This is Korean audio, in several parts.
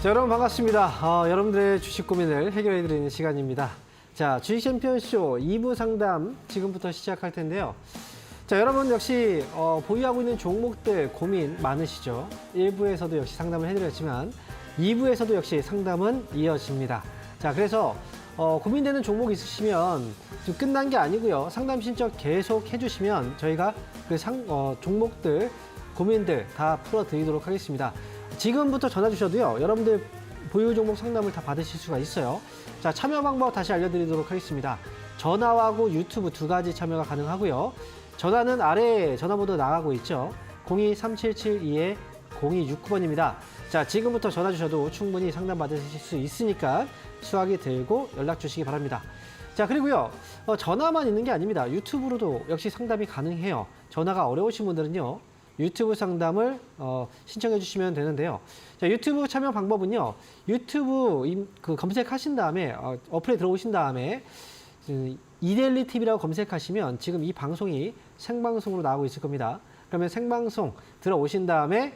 자, 여러분 반갑습니다. 여러분들의 주식 고민을 해결해드리는 시간입니다. 자, 주식 챔피언쇼 2부 상담 지금부터 시작할 텐데요. 자, 여러분 역시 보유하고 있는 종목들 고민 많으시죠? 1부에서도 역시 상담을 해드렸지만 2부에서도 역시 상담은 이어집니다. 자, 그래서 고민되는 종목 있으시면 지금 끝난 게 아니고요. 상담 신청 계속 해주시면 저희가 그 종목들 고민들 다 풀어드리도록 하겠습니다. 지금부터 전화 주셔도요. 여러분들 보유 종목 상담을 다 받으실 수가 있어요. 자, 참여 방법 다시 알려드리도록 하겠습니다. 전화하고 유튜브 두 가지 참여가 가능하고요. 전화는 아래에 전화번호 나가고 있죠. 023772-0269번입니다. 자, 지금부터 전화 주셔도 충분히 상담 받으실 수 있으니까 수화기 들고 연락 주시기 바랍니다. 자, 그리고요. 전화만 있는 게 아닙니다. 유튜브로도 역시 상담이 가능해요. 전화가 어려우신 분들은요. 유튜브 상담을 신청해 주시면 되는데요. 자, 유튜브 참여 방법은요. 유튜브 검색하신 다음에 어플에 들어오신 다음에 이데일리 TV라고 검색하시면 지금 이 방송이 생방송으로 나오고 있을 겁니다. 그러면 생방송 들어오신 다음에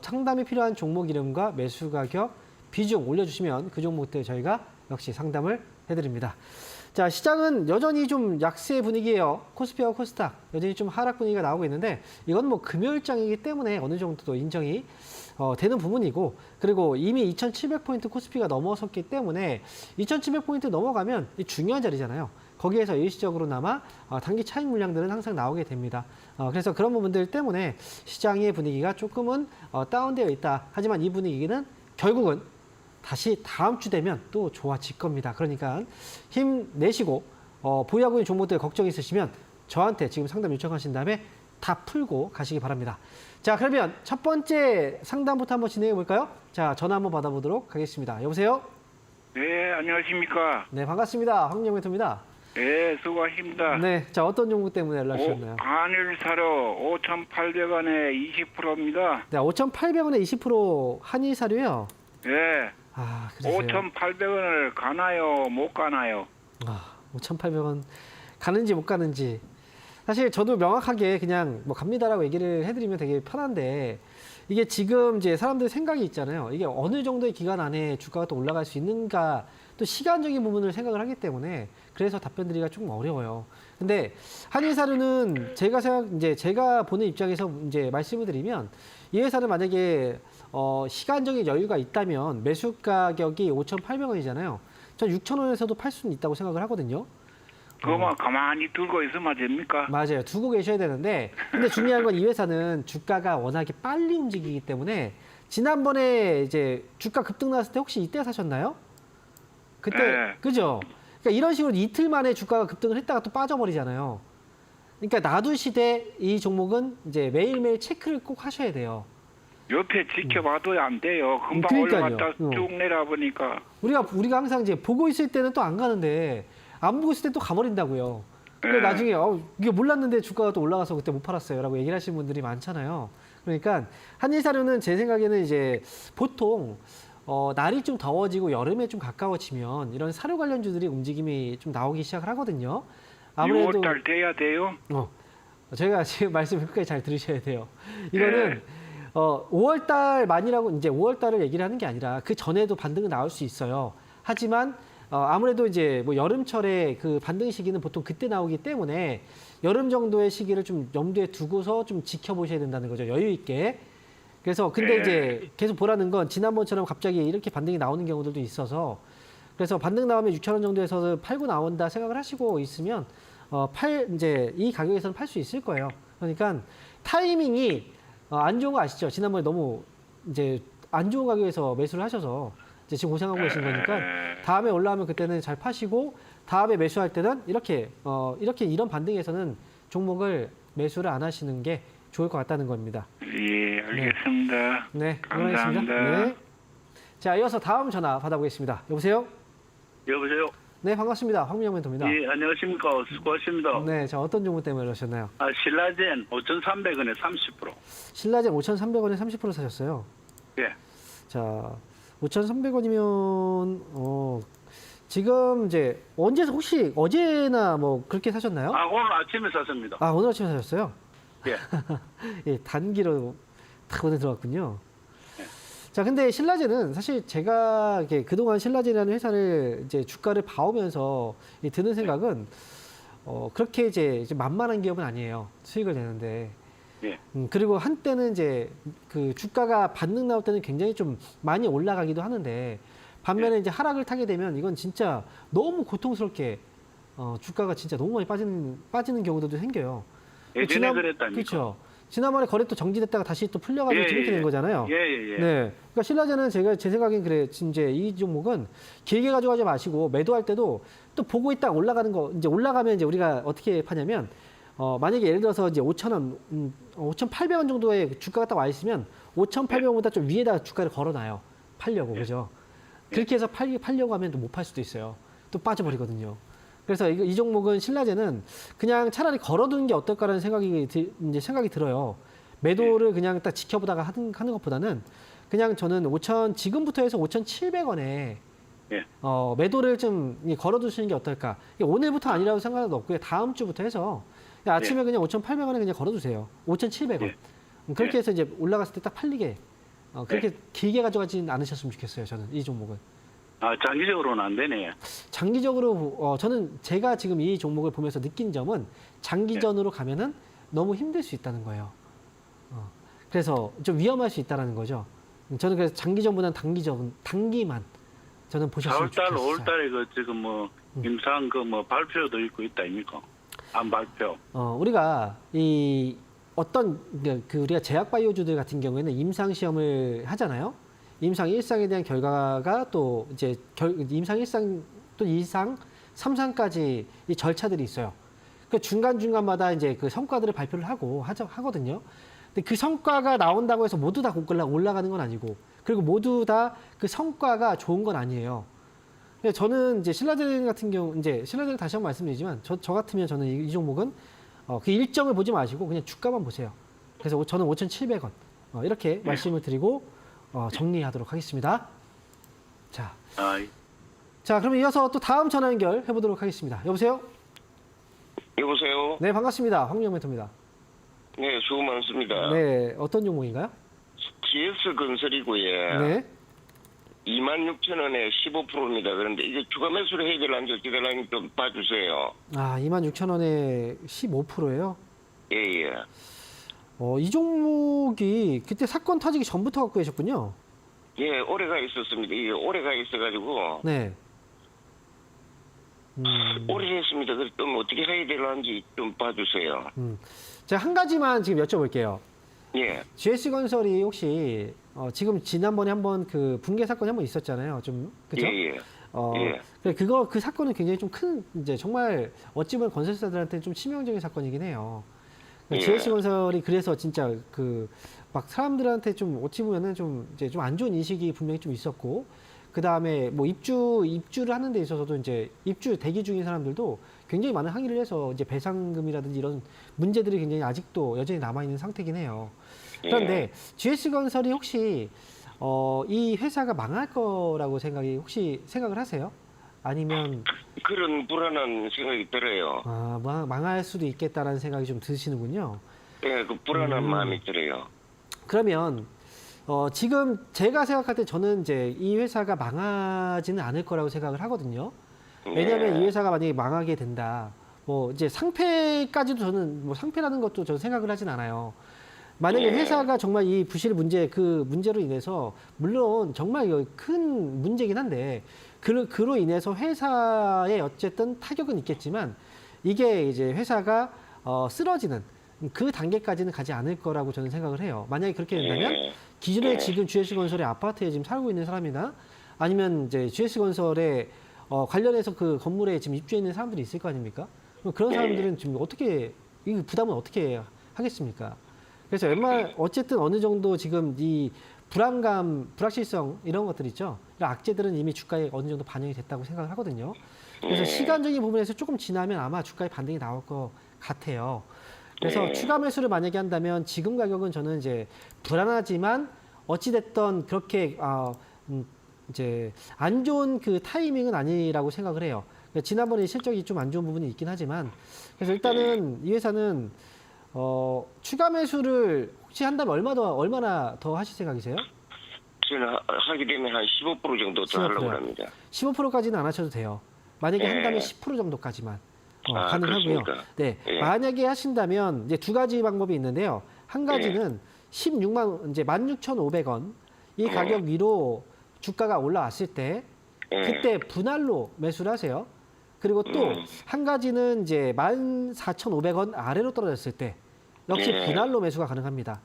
상담이 필요한 종목 이름과 매수 가격, 비중 올려주시면 그 종목들 저희가 역시 상담을 해드립니다. 자, 시장은 여전히 좀 약세 분위기예요. 코스피와 코스닥 여전히 좀 하락 분위기가 나오고 있는데 이건 뭐 금요일장이기 때문에 어느 정도 인정이 되는 부분이고, 그리고 이미 2700포인트 코스피가 넘어섰기 때문에 2700포인트 넘어가면 중요한 자리잖아요. 거기에서 일시적으로나마 단기 차익 물량들은 항상 나오게 됩니다. 그래서 그런 부분들 때문에 시장의 분위기가 조금은 다운되어 있다. 하지만 이 분위기는 결국은 다시 다음 주 되면 또 좋아질 겁니다. 그러니까 힘내시고 보유하고 있는 종목들 걱정 있으시면 저한테 지금 상담 요청하신 다음에 다 풀고 가시기 바랍니다. 자, 그러면 첫 번째 상담부터 한번 진행해 볼까요? 자, 전화 한번 받아보도록 하겠습니다. 여보세요? 네, 안녕하십니까. 네, 반갑습니다. 황영멘토입니다. 네, 수고하십니다. 네, 자, 어떤 종목 때문에 연락 주셨나요? 한일 사료 5,800원에 20%입니다. 네, 5,800원에 20% 한일 사료요? 네, 아, 그러세요? 5,800원을 가나요, 못 가나요? 5,800원 가는지 못 가는지. 사실 저도 명확하게 그냥 뭐 갑니다라고 얘기를 해드리면 되게 편한데, 이게 지금 이제 사람들 생각이 있잖아요. 이게 어느 정도의 기간 안에 주가가 또 올라갈 수 있는가, 또 시간적인 부분을 생각을 하기 때문에 그래서 답변드리기가 조금 어려워요. 근데 한일사료는 제가 보는 입장에서 이제 말씀을 드리면, 이 회사는 만약에 시간적인 여유가 있다면 매수 가격이 5,800원이잖아요. 전 6,000원에서도 팔 수는 있다고 생각을 하거든요. 그거만 가만히 들고 있으면 됩니까? 맞아요. 두고 계셔야 되는데, 근데 중요한 건 이 회사는 주가가 워낙에 빨리 움직이기 때문에, 지난번에 이제 주가 급등 났을 때 혹시 이때 사셨나요? 그때, 네. 그죠? 그러니까 이런 식으로 이틀 만에 주가가 급등을 했다가 또 빠져버리잖아요. 그러니까 놔두시되 이 종목은 이제 매일매일 체크를 꼭 하셔야 돼요. 옆에 지켜봐도 안 돼요. 금방 그러니까요. 올라갔다 쭉 내려보니까. 우리가 항상 이제 보고 있을 때는 또 안 가는데, 안 보고 있을 때 또 가버린다고요. 근데 네. 나중에 이게 몰랐는데 주가가 또 올라가서 그때 못 팔았어요라고 얘기를 하시는 분들이 많잖아요. 그러니까 한일사료는 제 생각에는 이제 보통 날이 좀 더워지고 여름에 좀 가까워지면 이런 사료 관련주들이 움직임이 좀 나오기 시작을 하거든요. 아무래도 6월달 돼야 돼요. 제가 지금 말씀 끝까지 잘 들으셔야 돼요. 이거는 네. 5월달 만이라고 이제 5월달을 얘기를 하는 게 아니라 그 전에도 반등은 나올 수 있어요. 하지만 아무래도 이제 뭐 여름철에 그 반등 시기는 보통 그때 나오기 때문에 여름 정도의 시기를 좀 염두에 두고서 좀 지켜보셔야 된다는 거죠. 여유 있게. 그래서 근데 이제 계속 보라는 건 지난번처럼 갑자기 이렇게 반등이 나오는 경우들도 있어서, 그래서 반등 나오면 6,000원 정도에서 팔고 나온다 생각을 하시고 있으면 이제 이 가격에서는 팔 수 있을 거예요. 그러니까 타이밍이 안 좋은 거 아시죠? 지난번에 너무 이제 안 좋은 가격에서 매수를 하셔서 이제 지금 고생하고 계신 거니까 다음에 올라오면 그때는 잘 파시고, 다음에 매수할 때는 이렇게 이런 반등에서는 종목을 매수를 안 하시는 게 좋을 것 같다는 겁니다. 예, 알겠습니다. 네, 감사합니다. 네. 자, 이어서 다음 전화 받아보겠습니다. 여보세요? 여보세요? 네, 반갑습니다. 황민영 멘토입니다. 예, 안녕하십니까. 수고하십니다. 네, 자, 어떤 종목 때문에 그러셨나요? 신라젠 5,300원에 30%. 신라젠 5,300원에 30% 사셨어요. 예. 자, 5,300원이면 지금 이제 혹시 어제나 뭐 그렇게 사셨나요? 오늘 아침에 샀습니다. 오늘 아침에 사셨어요? 예. 예, 단기로 딱 오늘 들어갔군요. 네. 자, 근데 신라제는 사실 제가 이렇게 그동안 신라제라는 회사를 이제 주가를 봐오면서 드는 생각은 그렇게 이제 만만한 기업은 아니에요. 수익을 내는데. 예. 그리고 한때는 이제 그 주가가 반등 나올 때는 굉장히 좀 많이 올라가기도 하는데 반면에 이제 하락을 타게 되면 이건 진짜 너무 고통스럽게 주가가 진짜 너무 많이 빠지는 경우도 생겨요. 예전에 그랬다니까. 그렇죠. 지난번에 거래 또 정지됐다가 다시 또 풀려가지고 예, 이렇게 예. 된 거잖아요. 예, 예, 예. 네. 그러니까 신라제는 제 생각엔 그래. 이제 이 종목은 길게 가져가지 마시고 매도할 때도 또 보고 있다 올라가는 거 이제 올라가면 이제 우리가 어떻게 파냐면 만약에 예를 들어서 이제 5,000원, 5,800원 정도의 주가가 딱 와 있으면 5,800원보다 좀 위에다가 주가를 걸어놔요. 팔려고 그죠? 그렇게 해서 팔려고 하면 또 못 팔 수도 있어요. 또 빠져버리거든요. 그래서 이 종목은 신라제는 그냥 차라리 걸어두는 게 어떨까라는 이제 생각이 들어요. 매도를 그냥 딱 지켜보다가 하는 것보다는 그냥 저는 지금부터 해서 5,700원에 예. 매도를 좀 걸어두시는 게 어떨까. 오늘부터 아니라고 생각은 없고요. 다음 주부터 해서 아침에 그냥 5,800원에 그냥 걸어두세요. 5,700원. 예. 그렇게 해서 이제 올라갔을 때 딱 팔리게 그렇게 길게 가져가진 않으셨으면 좋겠어요. 저는 이 종목은. 아, 장기적으로는 안 되네. 장기적으로 저는 제가 지금 이 종목을 보면서 느낀 점은 장기전으로 가면은 너무 힘들 수 있다는 거예요. 그래서 좀 위험할 수 있다는 거죠. 저는 그래서 장기전보다는 단기만 저는 보셨으면 4월달, 좋겠어요. 5월달에 그 지금 뭐 임상 그 뭐 발표도 있고 있다 아닙니까? 안 발표. 우리가 이 어떤 그 우리가 제약바이오주들 같은 경우에는 임상 시험을 하잖아요. 임상 1상에 대한 결과가 또 이제 임상 1상 또 2상, 3상까지 이 절차들이 있어요. 그 중간중간마다 이제 그 성과들을 발표를 하거든요. 근데 그 성과가 나온다고 해서 모두 다 올라가는 건 아니고, 그리고 모두 다 그 성과가 좋은 건 아니에요. 근데 저는 이제 신라제일 같은 경우, 이제 신라제일 다시 한번 말씀드리지만, 저 같으면 저는 이 종목은 그 일정을 보지 마시고 그냥 주가만 보세요. 그래서 저는 5,700원. 이렇게 말씀을 드리고, 정리하도록 하겠습니다. 자, 그럼 이어서 또 다음 전화 연결 해보도록 하겠습니다. 여보세요? 여보세요? 네, 반갑습니다. 황민영 멘토입니다. 네, 수고 많습니다. 네, 어떤 종목인가요? GS건설이고요. 네. 26,000원에 15%입니다. 그런데 이게 주가 매수를 해야 될는지 어떻게 될는지 좀 봐주세요. 26,000원에 15%예요? 예, 예. 이 종목이 그때 사건 터지기 전부터 갖고 계셨군요. 예, 오래가 있었습니다. 이게 오래가 있어가지고. 네. 오래 했습니다. 그래서 좀 어떻게 해야 될는지 좀 봐주세요. 제가 한 가지만 지금 여쭤볼게요. 예. GS건설이 혹시 지금 지난번에 한번 그 붕괴 사건이 한번 있었잖아요. 좀 그죠? 예, 예. 예. 그 사건은 굉장히 좀 큰 이제 정말 어찌 보면 건설사들한테 좀 치명적인 사건이긴 해요. 예. GS건설이 그래서 진짜 그 막 사람들한테 좀 어찌 보면은 좀 이제 좀 안 좋은 인식이 분명히 좀 있었고, 그 다음에 뭐 입주를 하는 데 있어서도 이제 입주 대기 중인 사람들도 굉장히 많은 항의를 해서 이제 배상금이라든지 이런 문제들이 굉장히 아직도 여전히 남아 있는 상태긴 해요. 그런데 GS건설이 혹시 이 회사가 망할 거라고 혹시 생각을 하세요? 아니면 그런 불안한 생각이 들어요. 망할 수도 있겠다라는 생각이 좀 드시는군요. 예, 그 불안한 마음이 들어요. 그러면 지금 제가 생각할 때 저는 이제 이 회사가 망하지는 않을 거라고 생각을 하거든요. 왜냐하면 이 회사가 만약에 망하게 된다, 뭐 이제 상폐까지도 저는 뭐 상폐라는 것도 저는 생각을 하진 않아요. 만약에 회사가 정말 이 부실 그 문제로 인해서, 물론 정말 큰 문제긴 한데 그로 인해서 회사에 어쨌든 타격은 있겠지만 이게 이제 회사가 쓰러지는 그 단계까지는 가지 않을 거라고 저는 생각을 해요. 만약에 그렇게 된다면 기존에 지금 GS건설의 아파트에 지금 살고 있는 사람이나 아니면 이제 GS건설에 관련해서 그 건물에 지금 입주해 있는 사람들이 있을 거 아닙니까? 그런 사람들은 지금 이 부담은 어떻게 하겠습니까? 그래서 어쨌든 어느 정도 지금 이 불확실성 이런 것들 있죠. 악재들은 이미 주가에 어느 정도 반영이 됐다고 생각을 하거든요. 그래서 시간적인 부분에서 조금 지나면 아마 주가에 반등이 나올 것 같아요. 그래서 추가 매수를 만약에 한다면 지금 가격은 저는 이제 불안하지만 어찌됐던 그렇게 이제 안 좋은 그 타이밍은 아니라고 생각을 해요. 지난번에 실적이 좀 안 좋은 부분이 있긴 하지만, 그래서 일단은 이 회사는 추가 매수를 혹시 한다면 얼마나 더 하실 생각이세요? 저는 하게 되면 한 15% 정도 더 하려고 15%요. 합니다. 15%까지는 안 하셔도 돼요. 만약에 예. 한다면 10% 정도까지만 아, 가능하고요. 그렇습니까? 네, 예. 만약에 하신다면 이제 두 가지 방법이 있는데요. 한 가지는 16만 이제 16,500원 이 가격 위로 주가가 올라왔을 때 예. 그때 분할로 매수를 하세요. 그리고 또 한 가지는 이제 14,500원 아래로 떨어졌을 때 역시 예. 분할로 매수가 가능합니다.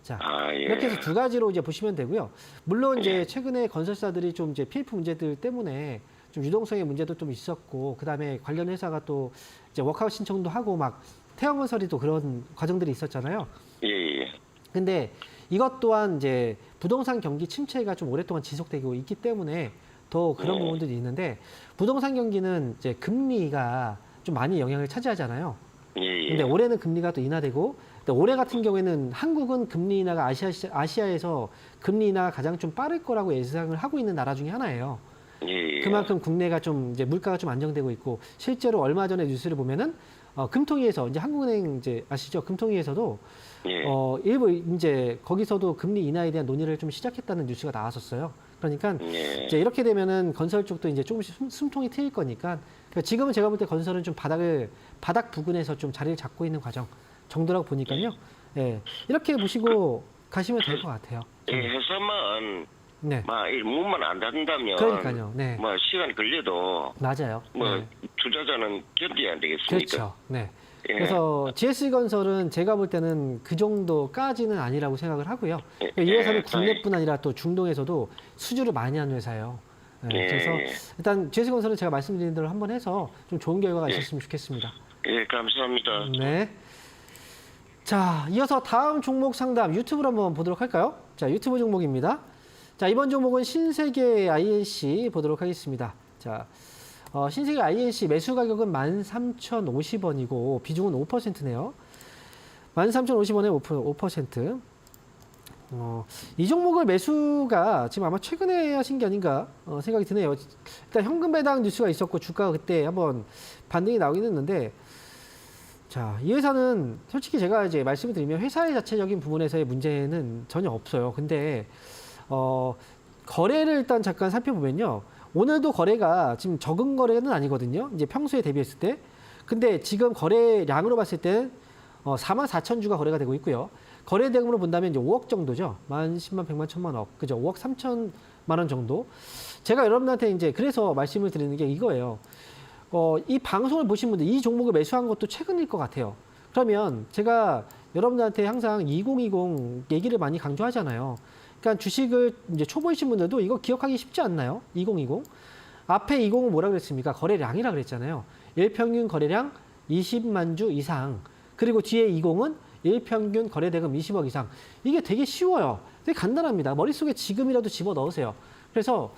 자, 아, 예. 이렇게 해서 두 가지로 이제 보시면 되고요. 물론 이제 최근에 건설사들이 좀 이제 PF 문제들 때문에 좀 유동성의 문제도 좀 있었고, 그 다음에 관련 회사가 또 이제 워크아웃 신청도 하고 막 태형건설이 또 그런 과정들이 있었잖아요. 예, 예. 근데 이것 또한 이제 부동산 경기 침체가 좀 오랫동안 지속되고 있기 때문에 더 그런 부분들이 있는데, 부동산 경기는 이제 금리가 좀 많이 영향을 차지하잖아요. 예, 예. 근데 올해는 금리가 또 인하되고, 근데 올해 같은 경우에는 한국은 금리 인하가 아시아에서 금리 인하가 가장 좀 빠를 거라고 예상을 하고 있는 나라 중에 하나예요. 예, 예. 그만큼 국내가 좀 이제 물가가 좀 안정되고 있고, 실제로 얼마 전에 뉴스를 보면은 금통위에서 이제 한국은행 이제 아시죠? 금통위에서도 예. 일부 이제 거기서도 금리 인하에 대한 논의를 좀 시작했다는 뉴스가 나왔었어요. 그러니까 예. 이제 이렇게 되면은 건설 쪽도 이제 조금씩 숨통이 트일 거니까, 그러니까 지금은 제가 볼 때 건설은 좀 바닥 부근에서 좀 자리를 잡고 있는 과정 정도라고 보니까요. 예, 이렇게 보시고 가시면 될 것 같아요. 예, 회사만 네, 막 문만 안 닫는다면 그러니까요. 네, 뭐 시간이 걸려도 맞아요. 뭐 네. 투자자는 견뎌야 안 되겠습니까? 그렇죠. 네. 예. 그래서 GS건설은 제가 볼 때는 그 정도까지는 아니라고 생각을 하고요. 예, 이 회사는 예, 국내뿐 아니라 또 중동에서도 수주를 많이 하는 회사예요. 네, 예, 그래서 예. 일단 GS건설은 제가 말씀드린 대로 한번 해서 좀 좋은 결과가 예. 있었으면 좋겠습니다. 예, 감사합니다. 네. 자, 이어서 다음 종목 상담 유튜브로 한번 보도록 할까요? 자, 유튜브 종목입니다. 자, 이번 종목은 신세계 INC 보도록 하겠습니다. 자, 신세계 INC 매수 가격은 13,050원이고 비중은 5%네요. 13,050원에 5%. 이 종목을 매수가 지금 아마 최근에 하신 게 아닌가 생각이 드네요. 일단 현금 배당 뉴스가 있었고 주가가 그때 한번 반등이 나오긴 했는데, 자, 이 회사는 솔직히 제가 이제 말씀을 드리면 회사의 자체적인 부분에서의 문제는 전혀 없어요. 근데 거래를 일단 잠깐 살펴보면요. 오늘도 거래가 지금 적은 거래는 아니거든요. 이제 평소에 대비했을 때. 근데 지금 거래량으로 봤을 때 44,000주가 거래가 되고 있고요. 거래 대금으로 본다면 이제 5억 정도죠. 10만, 100만, 1000만억. 그죠? 5억 3천만 원 정도. 제가 여러분한테 이제 그래서 말씀을 드리는 게 이거예요. 이 방송을 보신 분들 이 종목을 매수한 것도 최근일 것 같아요. 그러면 제가 여러분들한테 항상 2020 얘기를 많이 강조하잖아요. 그러니까 주식을 이제 초보이신 분들도 이거 기억하기 쉽지 않나요? 2020. 앞에 20은 뭐라 그랬습니까? 거래량이라 그랬잖아요. 일평균 거래량 20만 주 이상. 그리고 뒤에 20은 일평균 거래대금 20억 이상. 이게 되게 쉬워요. 되게 간단합니다. 머릿속에 지금이라도 집어 넣으세요. 그래서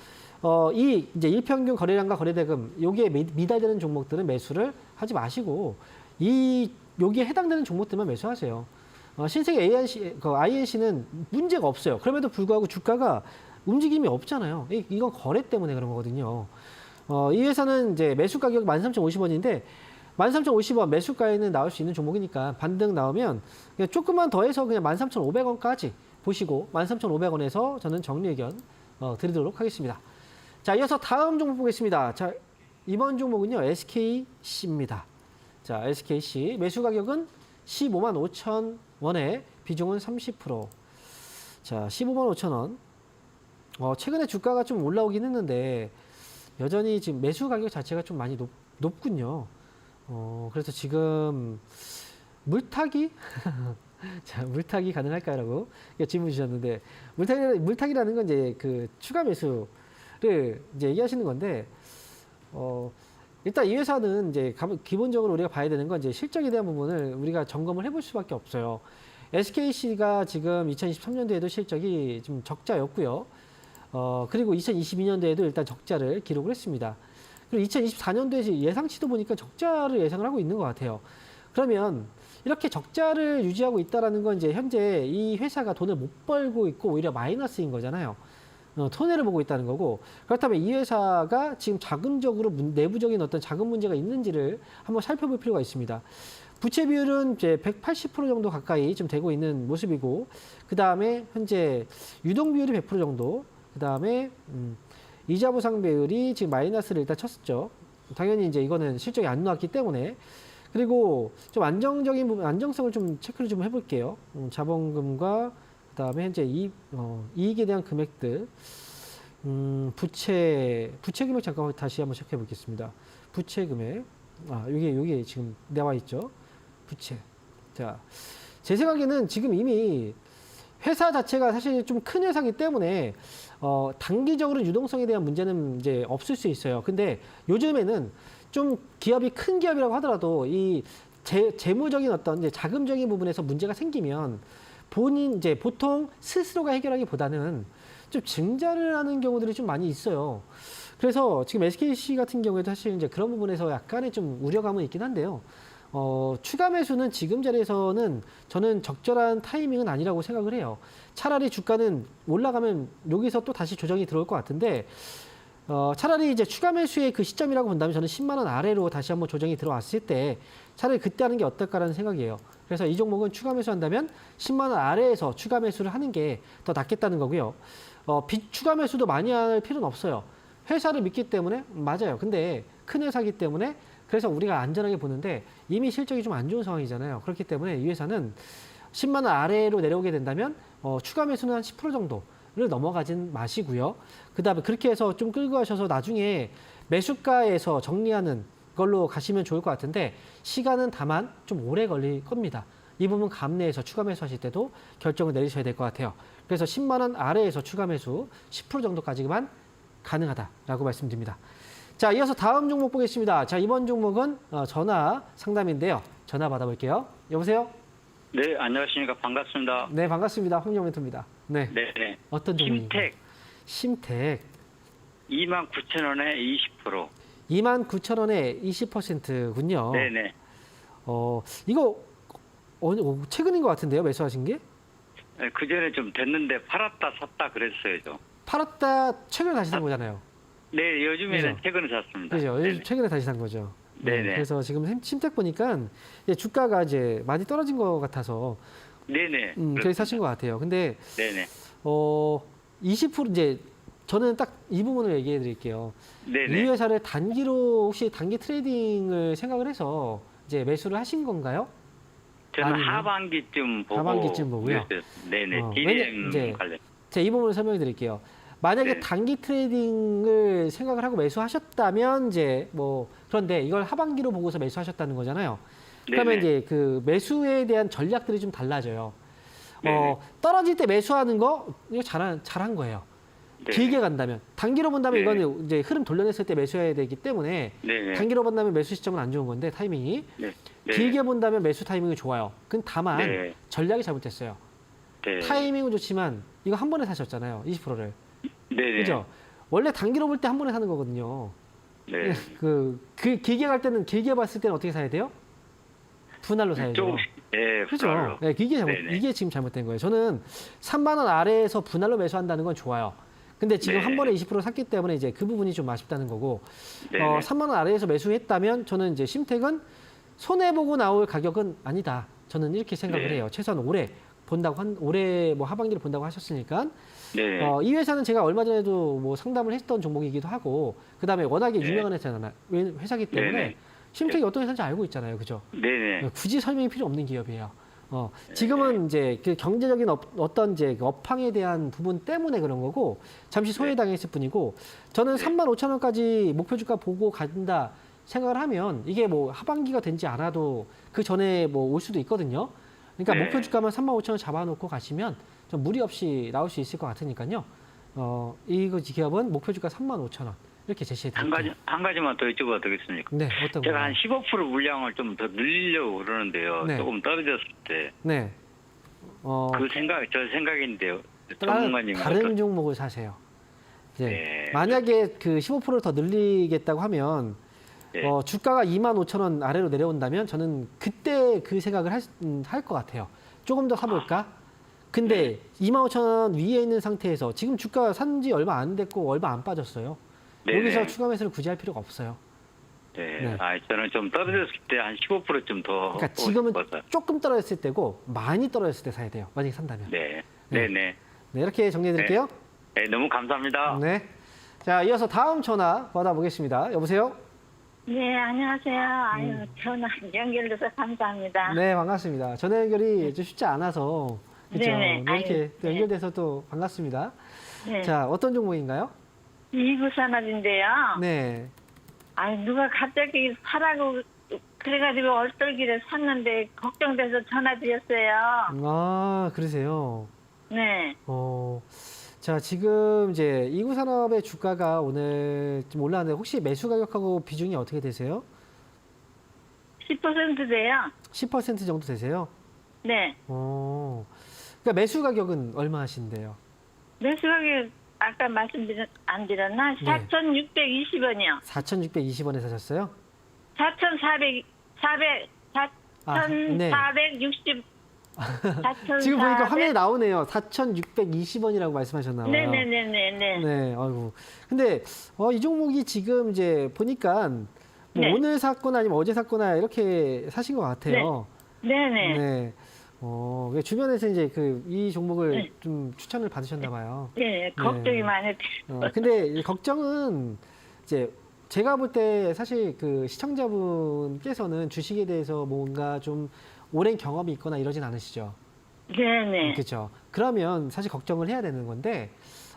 이 이제 일평균 거래량과 거래대금 여기에 미달되는 종목들은 매수를 하지 마시고 여기에 해당되는 종목들만 매수하세요. 신세계 INC는 문제가 없어요. 그럼에도 불구하고 주가가 움직임이 없잖아요. 이건 거래 때문에 그런 거거든요. 이 회사는 이제 매수 가격 13,050원인데 13,050원 매수가에는 나올 수 있는 종목이니까 반등 나오면 그냥 조금만 더해서 그냥 13,500원까지 보시고 13,500원에서 저는 정리 의견 드리도록 하겠습니다. 자, 이어서 다음 종목 보겠습니다. 자, 이번 종목은요, SKC입니다. 자, SKC 매수 가격은 15만 5천 원에 비중은 30%. 자, 15만 5천 원. 최근에 주가가 좀 올라오긴 했는데 여전히 지금 매수 가격 자체가 좀 많이 높군요. 그래서 지금 물타기? 자, 물타기 가능할까라고 질문 주셨는데, 물타기라는 건 이제 그 추가 매수를 이제 얘기하시는 건데, 일단 이 회사는 이제 기본적으로 우리가 봐야 되는 건 이제 실적에 대한 부분을 우리가 점검을 해볼 수밖에 없어요. SKC가 지금 2023년도에도 실적이 좀 적자였고요. 그리고 2022년도에도 일단 적자를 기록을 했습니다. 그리고 2024년도에 예상치도 보니까 적자를 예상을 하고 있는 것 같아요. 그러면 이렇게 적자를 유지하고 있다는 건 이제 현재 이 회사가 돈을 못 벌고 있고 오히려 마이너스인 거잖아요. 손해를 보고 있다는 거고, 그렇다면 이 회사가 지금 자금적으로 내부적인 어떤 자금 문제가 있는지를 한번 살펴볼 필요가 있습니다. 부채 비율은 이제 180% 정도 가까이 좀 되고 있는 모습이고, 그 다음에 현재 유동 비율이 100% 정도, 그 다음에 이자 보상 비율이 지금 마이너스를 일단 쳤었죠. 당연히 이제 이거는 실적이 안 나왔기 때문에. 그리고 좀 안정적인 부분, 안정성을 좀 체크를 좀 해볼게요. 자본금과 그 다음에 현재 이익에 대한 금액들, 부채 금액 잠깐 다시 한번 체크해 보겠습니다. 부채 금액, 요게 지금 나와 있죠. 부채. 자, 제 생각에는 지금 이미 회사 자체가 사실 좀 큰 회사이기 때문에 단기적으로 유동성에 대한 문제는 이제 없을 수 있어요. 근데 요즘에는 좀 기업이 큰 기업이라고 하더라도 이 재무적인 어떤 이제 자금적인 부분에서 문제가 생기면 이제 보통 스스로가 해결하기보다는 좀 증자를 하는 경우들이 좀 많이 있어요. 그래서 지금 SKC 같은 경우에도 사실 이제 그런 부분에서 약간의 좀 우려감은 있긴 한데요. 추가 매수는 지금 자리에서는 저는 적절한 타이밍은 아니라고 생각을 해요. 차라리 주가는 올라가면 여기서 또 다시 조정이 들어올 것 같은데, 차라리 이제 추가 매수의 그 시점이라고 본다면 저는 10만 원 아래로 다시 한번 조정이 들어왔을 때 차라리 그때 하는 게 어떨까라는 생각이에요. 그래서 이 종목은 추가 매수한다면 10만 원 아래에서 추가 매수를 하는 게 더 낫겠다는 거고요. 추가 매수도 많이 할 필요는 없어요. 회사를 믿기 때문에 맞아요. 근데 큰 회사이기 때문에 그래서 우리가 안전하게 보는데 이미 실적이 좀 안 좋은 상황이잖아요. 그렇기 때문에 이 회사는 10만 원 아래로 내려오게 된다면 추가 매수는 한 10% 정도를 넘어가진 마시고요. 그다음에 그렇게 해서 좀 끌고 가셔서 나중에 매수가에서 정리하는 걸로 가시면 좋을 것 같은데 시간은 다만 좀 오래 걸릴 겁니다. 이 부분 감내해서 추가 매수하실 때도 결정을 내리셔야 될 것 같아요. 그래서 10만 원 아래에서 추가 매수 10% 정도까지만 가능하다라고 말씀드립니다. 자, 이어서 다음 종목 보겠습니다. 자, 이번 종목은 전화 상담인데요. 전화 받아볼게요. 여보세요? 네, 안녕하십니까. 반갑습니다. 네, 반갑습니다. 홍영 멘토입니다. 네. 네. 어떤 종목인가요? 심택 심택. 29,000원에 20%. 29,000원에 20%군요. 네네. 이거 최근인 것 같은데요, 매수하신 게? 그 전에 좀 됐는데 팔았다 샀다 그랬어요, 좀. 팔았다 최근에 다시 산 거잖아요. 네, 요즘에는 그죠? 최근에 샀습니다. 그죠? 네네. 요즘 최근에 다시 산 거죠. 네네. 그래서 지금 심택 보니까 이제 주가가 이제 많이 떨어진 것 같아서 네네. 그래서 사신 것 같아요. 근데 네네. 20% 이제 저는 딱 이 부분을 얘기해 드릴게요. 네네. 이 회사를 단기로 혹시 단기 트레이딩을 생각을 해서 이제 매수를 하신 건가요? 저는 아니면? 하반기쯤 보고. 하반기쯤 보고요? 네네. 왜냐- 이제 DRAM 관련. 제가 이 부분을 설명해 드릴게요. 만약에 네. 단기 트레이딩을 생각을 하고 매수하셨다면 이제 뭐 그런데 이걸 하반기로 보고서 매수하셨다는 거잖아요. 그러면 네네. 이제 그 매수에 대한 전략들이 좀 달라져요. 네네. 떨어질 때 매수하는 거 이거 잘한 거예요. 네네. 길게 간다면 단기로 본다면 네네. 이거는 이제 흐름 돌려냈을 때 매수해야 되기 때문에 네네. 단기로 본다면 매수 시점은 안 좋은 건데 타이밍이 네. 네. 길게 본다면 매수 타이밍이 좋아요. 근 다만 네. 전략이 잘못됐어요. 네. 타이밍은 좋지만 이거 한 번에 사셨잖아요. 20%를. 네네. 그죠? 원래 단기로 볼 때 한 번에 사는 거거든요. 네. 그 길게 갈 때는 길게 봤을 때는 어떻게 사야 돼요? 분할로 사야죠. 조금씩. 예, 그죠? 분할로. 네, 네네. 이게 지금 잘못된 거예요. 저는 3만 원 아래에서 분할로 매수한다는 건 좋아요. 근데 지금 네. 한 번에 20% 샀기 때문에 이제 그 부분이 좀 아쉽다는 거고, 네네. 3만 원 아래에서 매수했다면 저는 이제 심택은 손해 보고 나올 가격은 아니다. 저는 이렇게 생각을 네. 해요. 최소한 올해 뭐 하반기를 본다고 하셨으니까. 네. 이 회사는 제가 얼마 전에도 뭐 상담을 했던 종목이기도 하고, 그 다음에 워낙에 네. 유명한 회사기 때문에 네네. 심택이 어떤 회사인지 알고 있잖아요. 그죠? 네네. 굳이 설명이 필요 없는 기업이에요. 지금은 이제 그 경제적인 어떤 이제 그 업황에 대한 부분 때문에 그런 거고, 잠시 소외당했을 뿐이고, 저는 35,000원까지 목표 주가 보고 간다 생각을 하면 이게 뭐 하반기가 된지 않아도 그 전에 뭐 올 수도 있거든요. 그러니까 네. 목표 주가만 35,000원 잡아놓고 가시면 좀 무리 없이 나올 수 있을 것 같으니까요. 이 기업은 목표 주가 35,000원 이렇게 제시해 드릴게요. 한 가지만 더 여쭤봐도 되겠습니까? 네, 어떤 제가 거요? 한 15% 물량을 좀 더 늘리려고 그러는데요. 네. 조금 떨어졌을 때. 네. 저 생각인데요. 다른 전문가님. 종목을 사세요. 네. 네. 만약에 그 15%를 더 늘리겠다고 하면 네. 주가가 25,000원 아래로 내려온다면 저는 그때 그 생각을 할 것 같아요. 조금 더 사볼까? 근데 25,000원 위에 있는 상태에서 지금 주가 산 지 얼마 안 됐고 얼마 안 빠졌어요. 네네. 여기서 추가 매수를 굳이 할 필요가 없어요. 네. 네. 저는 좀 떨어졌을 때 한 15%좀 더. 그러니까 지금은 조금 떨어졌을 때고 많이 떨어졌을 때 사야 돼요. 만약에 산다면. 네. 네. 네네. 네, 이렇게 정리해 드릴게요. 네, 너무 감사합니다. 네. 자, 이어서 다음 전화 받아보겠습니다. 여보세요? 네, 안녕하세요. 아유, 전화 연결돼서 감사합니다. 네, 반갑습니다. 전화 연결이 좀 쉽지 않아서 그렇죠. 네네. 이렇게 아유, 또 연결돼서 또 반갑습니다. 네. 자, 어떤 종목인가요? 이구산업인데요. 네. 아유, 누가 갑자기 사라고 그래가지고 얼떨결에 샀는데 걱정돼서 전화드렸어요. 아, 그러세요. 네. 자, 지금 이제 이구산업의 주가가 오늘 좀 올라왔는데 혹시 매수 가격하고 비중이 어떻게 되세요? 10% 돼요. 10% 정도 되세요? 네. 그러니까 매수 가격은 얼마 하신대요? 매수가격 아까 안 드렸나? 네. 4,620원이요. 4,620원에 사셨어요? 4,460. 지금 보니까 화면에 나오네요. 4,620원이라고 말씀하셨나 봐요. 네네네네. 네, 아이고. 근데 이 종목이 지금 이제 보니까 뭐 네. 오늘 샀거나 아니면 어제 샀거나 이렇게 사신 것 같아요. 네네. 네. 주변에서 이제 이 종목을 네. 좀 추천을 받으셨나 봐요. 네, 걱정이 많이 돼요. 근데 이 걱정은 이제 제가 볼 때 사실 그 시청자분께서는 주식에 대해서 뭔가 좀 오랜 경험이 있거나 이러진 않으시죠? 네네. 그렇죠. 그러면 사실 걱정을 해야 되는 건데,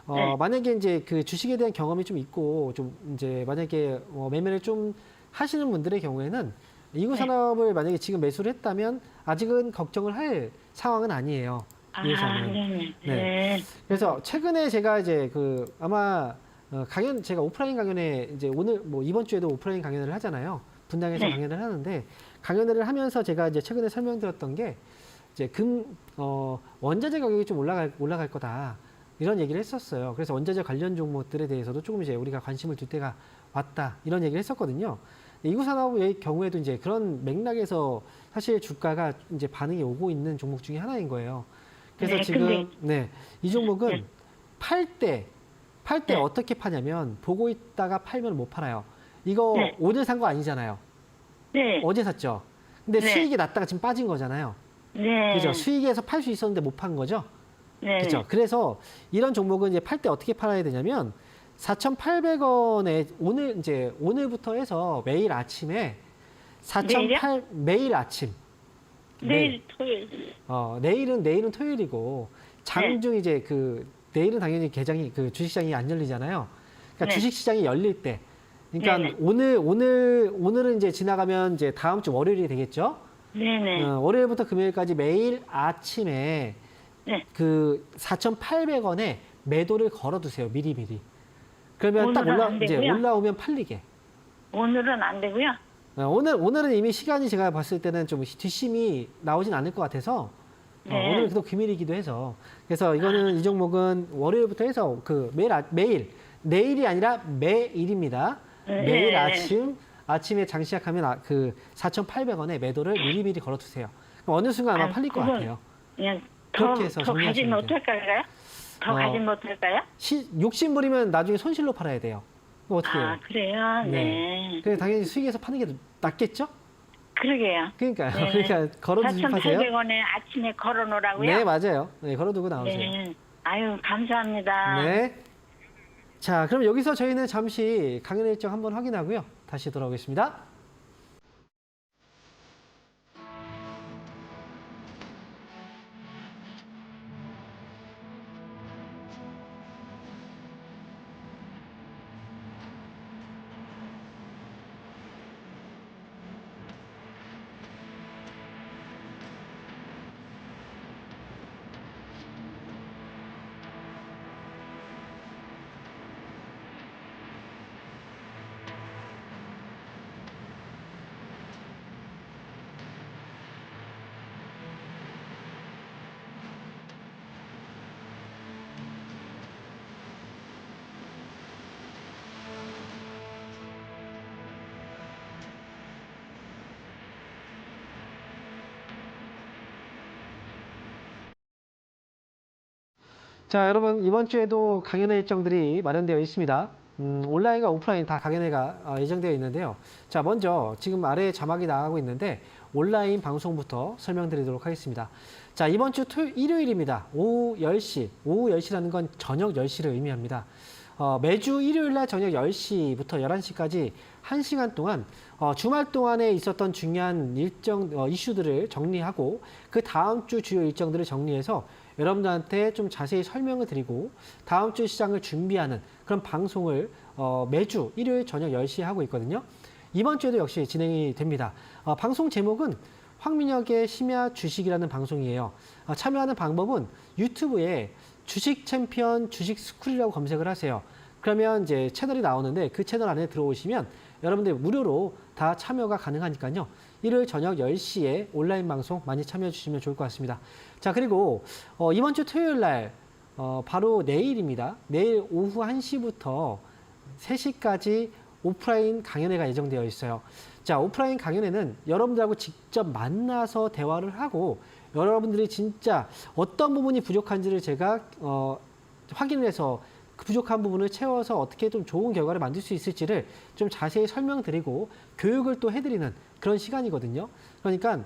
네. 만약에 이제 그 주식에 대한 경험이 좀 있고, 좀 이제 만약에 매매를 좀 하시는 분들의 경우에는 이구 산업을 만약에 지금 매수를 했다면 아직은 걱정을 할 상황은 아니에요. 위에서는. 네네. 네. 네. 그래서 최근에 제가 이제 아마 강연 제가 오프라인 강연에 이제 오늘 뭐 이번 주에도 오프라인 강연을 하잖아요. 분당에서 네. 강연을 하는데 강연을 하면서 제가 이제 최근에 설명드렸던 게 이제 원자재 가격이 좀 올라갈 거다. 이런 얘기를 했었어요. 그래서 원자재 관련 종목들에 대해서도 조금 이제 우리가 관심을 둘 때가 왔다. 이런 얘기를 했었거든요. 이구산업의 경우에도 이제 그런 맥락에서 사실 주가가 이제 반응이 오고 있는 종목 중에 하나인 거예요. 그래서 네, 지금 이 종목은 네. 팔 때 네. 어떻게 파냐면 보고 있다가 팔면 못 팔아요. 이거 네. 오늘 산 거 아니잖아요. 네. 어제 샀죠. 근데 네. 수익이 났다가 지금 빠진 거잖아요. 네. 그죠? 수익에서 팔 수 있었는데 못 판 거죠. 네. 그렇죠. 그래서 이런 종목은 이제 팔 때 어떻게 팔아야 되냐면 4,800원에 오늘부터 해서 매일 아침에 4,800 매일 아침. 내일 토요일. 내일은 토요일이고 장중 이제 내일은 당연히 주식시장이 안 열리잖아요. 그러니까 네. 주식시장이 열릴 때. 그러니까 네네. 오늘은 이제 지나가면 이제 다음 주 월요일이 되겠죠. 네네. 월요일부터 금요일까지 매일 아침에 네. 4,800원에 매도를 걸어두세요. 미리미리. 그러면 딱 오늘은 안 되고요? 올라오면 팔리게. 오늘은 안 되고요. 오늘은 이미 시간이 제가 봤을 때는 좀 뒷심이 나오진 않을 것 같아서 네. 오늘은 또 금일이기도 해서 그래서 이 종목은 월요일부터 해서 매일 내일이 아니라 매일입니다. 네. 매일 아침에 장 시작하면 4,800원에 매도를 미리미리 걸어두세요. 그럼 어느 순간 아마 팔릴 것 그건 같아요. 그냥 그렇게 해서 더 가지 정리하시면 돼요. 못할까요? 더 가지 못할까요? 욕심 부리면 나중에 손실로 팔아야 돼요. 그럼 어떻게 해요? 그래요? 네. 그래서 당연히 수익에서 파는 게 낫겠죠? 그러게요. 그러니까요. 네. 그러니까 걸어두시 파세요. 4,800원에 아침에 걸어놓으라고요? 네, 맞아요. 네, 걸어두고 나오세요. 네. 아유, 감사합니다. 네. 자, 그럼 여기서 저희는 잠시 강연 일정 한번 확인하고요. 다시 돌아오겠습니다. 자, 여러분 이번 주에도 강연의 일정들이 마련되어 있습니다. 온라인과 오프라인 다 강연회가 예정되어 있는데요. 자, 먼저 지금 아래에 자막이 나가고 있는데 온라인 방송부터 설명드리도록 하겠습니다. 자, 이번 주 일요일입니다. 오후 10시, 오후 10시라는 건 저녁 10시를 의미합니다. 매주 일요일 날 저녁 10시부터 11시까지 1시간 동안 주말 동안에 있었던 중요한 이슈들을 정리하고 그 다음 주 주요 일정들을 정리해서 여러분들한테 좀 자세히 설명을 드리고 다음 주 시장을 준비하는 그런 방송을 매주 일요일 저녁 10시에 하고 있거든요. 이번 주에도 역시 진행이 됩니다. 방송 제목은 황민혁의 심야 주식이라는 방송이에요. 참여하는 방법은 유튜브에 주식 챔피언 주식 스쿨이라고 검색을 하세요. 그러면 이제 채널이 나오는데 그 채널 안에 들어오시면 여러분들 무료로 다 참여가 가능하니까요. 일요일 저녁 10시에 온라인 방송 많이 참여해 주시면 좋을 것 같습니다. 자, 그리고 이번 주 토요일 날 바로 내일입니다. 내일 오후 1시부터 3시까지 오프라인 강연회가 예정되어 있어요. 자, 오프라인 강연회는 여러분들하고 직접 만나서 대화를 하고 여러분들이 진짜 어떤 부분이 부족한지를 제가 확인을 해서 그 부족한 부분을 채워서 어떻게 좀 좋은 결과를 만들 수 있을지를 좀 자세히 설명드리고 교육을 또 해드리는 그런 시간이거든요. 그러니까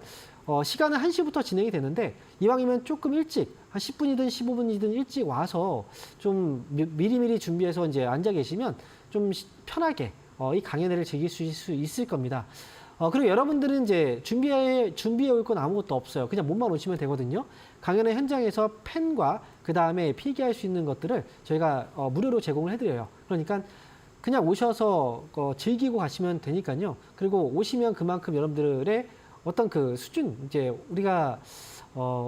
시간은 1시부터 진행이 되는데 이왕이면 조금 일찍 한 10분이든 15분이든 일찍 와서 좀 미리미리 준비해서 이제 앉아 계시면 좀 편하게 이 강연회를 즐길 수 있을 겁니다. 그리고 여러분들은 이제 준비해 올 건 아무것도 없어요. 그냥 몸만 오시면 되거든요. 강연회 현장에서 펜과 그 다음에 필기할 수 있는 것들을 저희가 무료로 제공을 해드려요. 그러니까 그냥 오셔서 즐기고 가시면 되니까요. 그리고 오시면 그만큼 여러분들의 어떤 그 수준, 이제 우리가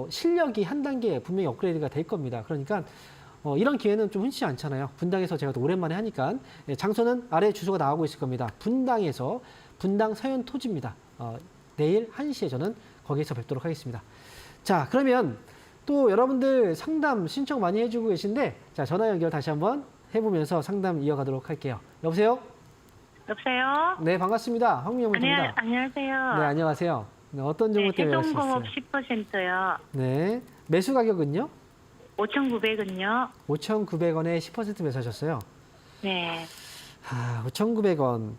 실력이 한 단계 분명히 업그레이드가 될 겁니다. 그러니까 이런 기회는 좀 흔치 않잖아요. 분당에서 제가 또 오랜만에 하니까 장소는 아래 주소가 나오고 있을 겁니다. 분당에서 분당 서현 토지입니다. 내일 1시에 저는 거기에서 뵙도록 하겠습니다. 자, 그러면 또 여러분들 상담 신청 많이 해주고 계신데 자, 전화 연결 다시 한번 해보면서 상담 이어가도록 할게요. 여보세요? 여보세요? 네, 반갑습니다. 황민영입니다. 안녕하세요. 네, 안녕하세요. 네, 어떤 종목 때문에 세종공업 하셨어요? 10%요. 네, 매수 가격은요? 5,900은요? 5,900원에 10% 매수하셨어요. 네. 5,900원.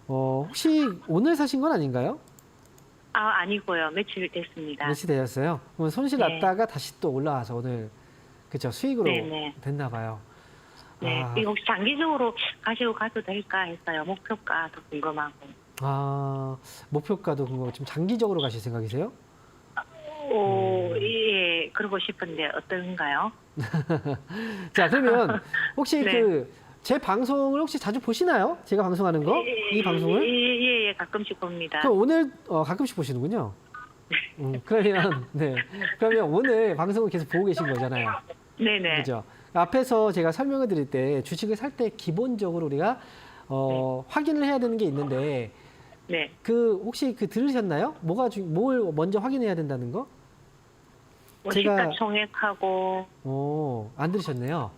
혹시 오늘 사신 건 아닌가요? 아니고요. 며칠 됐습니다. 며칠 되셨어요? 그럼 손실 네. 났다가 다시 또 올라와서 오늘 그죠 수익으로 네네. 됐나 봐요. 네. 이거 혹시 장기적으로 가지고 가도 될까 했어요. 목표가도 궁금하고. 목표가도 궁금하고 좀 장기적으로 가실 생각이세요? 예. 그러고 싶은데 어떤가요? 자, 그러면 혹시 네. 제 방송을 혹시 자주 보시나요? 제가 방송하는 거? 이 방송을? 예, 가끔씩 봅니다. 그럼 오늘 가끔씩 보시는군요. 그러면 오늘 방송을 계속 보고 계신 거잖아요. 네네. 그죠? 앞에서 제가 설명을 드릴 때 주식을 살 때 기본적으로 우리가 확인을 해야 되는 게 있는데 네. 혹시 들으셨나요? 뭘 먼저 확인해야 된다는 거? 시가총액하고. 안 들으셨네요.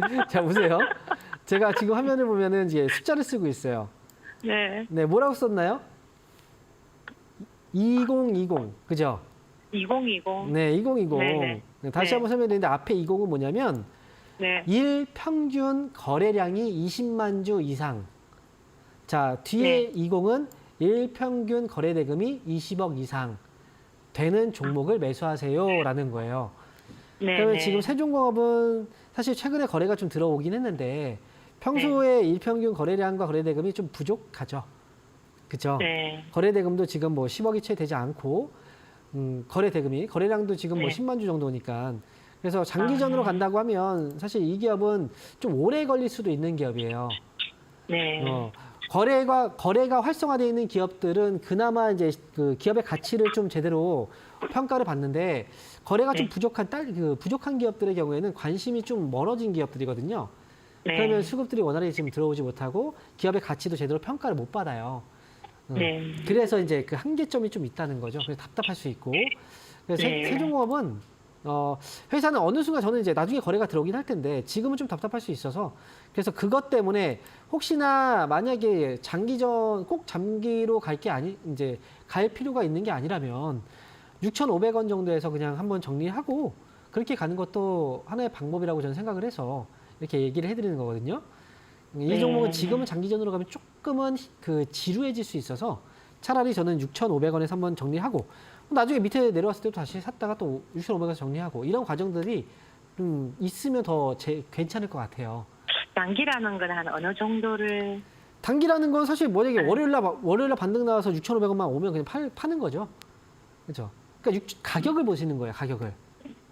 네. 자, 보세요. 제가 지금 화면을 보면은 이제 숫자를 쓰고 있어요. 네. 네, 뭐라고 썼나요? 2020, 그죠? 2020. 네, 2020. 네네. 네, 다시 네. 한번 설명드리는데 앞에 20은 뭐냐면 네. 일 평균 거래량이 20만 주 이상. 자, 뒤에 네. 20은 일 평균 거래 대금이 20억 이상 되는 종목을 매수하세요라는 거예요. 네. 그러면 네. 지금 세종공업은 사실 최근에 거래가 좀 들어오긴 했는데 평소에 일평균 거래량과 거래 대금이 좀 부족하죠. 그죠? 네. 거래 대금도 지금 뭐 10억이 채 되지 않고 거래량도 지금 뭐 네. 10만 주 정도니까 그래서 장기전으로 간다고 하면 사실 이 기업은 좀 오래 걸릴 수도 있는 기업이에요. 네. 거래가 활성화되어 있는 기업들은 그나마 이제 그 기업의 가치를 좀 제대로 평가를 받는데 거래가 좀 네. 부족한 기업들의 경우에는 관심이 좀 멀어진 기업들이거든요. 네. 그러면 수급들이 원활히 지금 들어오지 못하고 기업의 가치도 제대로 평가를 못 받아요. 네. 그래서 이제 그 한계점이 좀 있다는 거죠. 그래서 답답할 수 있고. 그래서 네. 세종공업은 회사는 어느 순간 저는 이제 나중에 거래가 들어오긴 할 텐데 지금은 좀 답답할 수 있어서 그래서 그것 때문에 혹시나 만약에 꼭 장기로 갈 필요가 있는 게 아니라면 6,500원 정도에서 그냥 한번 정리하고 그렇게 가는 것도 하나의 방법이라고 저는 생각을 해서 이렇게 얘기를 해드리는 거거든요. 이 종목은 지금은 장기전으로 가면 조금은 그 지루해질 수 있어서 차라리 저는 6,500원에서 한번 정리하고 나중에 밑에 내려왔을 때도 다시 샀다가 또 6,500원에서 정리하고 이런 과정들이 좀 있으면 더 괜찮을 것 같아요. 단기라는 건 한 어느 정도를 단기라는 건 사실 만약에 월요일날 반등 나와서 6,500원만 오면 그냥 파는 거죠. 그렇죠. 그러니까 가격을 보시는 거예요. 가격을.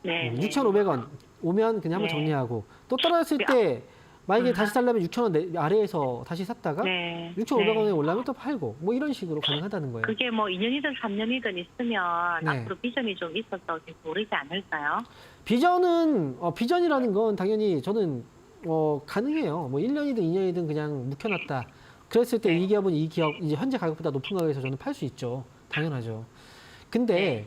네. 6,500원 오면 그냥 한번 네. 정리하고 또 떨어졌을 때 만약에 다시 살려면 6,000원 아래에서 다시 샀다가 네. 6,500원에 올라면 또 팔고 뭐 이런 식으로 가능하다는 거예요. 그게 뭐 2년이든 3년이든 있으면 네. 앞으로 비전이 좀 있어서 모르지 않을까요? 비전이라는 건 당연히 저는 가능해요. 뭐 1년이든 2년이든 그냥 묵혀놨다. 그랬을 때 이 기업은 이 기업 이제 현재 가격보다 높은 가격에서 저는 팔 수 있죠. 당연하죠. 근데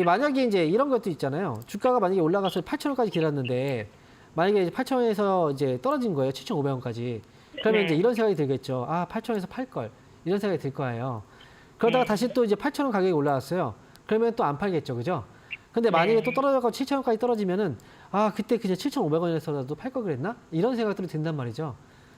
만약에 이제 이런 것도 있잖아요. 주가가 만약에 올라가서 8,000원까지 길었는데 만약에 이제 8,000원에서 이제 떨어진 거예요. 7,500원까지. 그러면 네. 이제 이런 생각이 들겠죠. 아, 8,000원에서 팔 걸. 이런 생각이 들 거예요. 그러다가 다시 또 이제 8,000원 가격이 올라왔어요. 그러면 또 안 팔겠죠. 그죠? 근데 만약에 또 떨어져서 7,000원까지 떨어지면은 아, 그때 그냥 7,500원에서라도 팔 걸 그랬나? 이런 생각들이 든단 말이죠.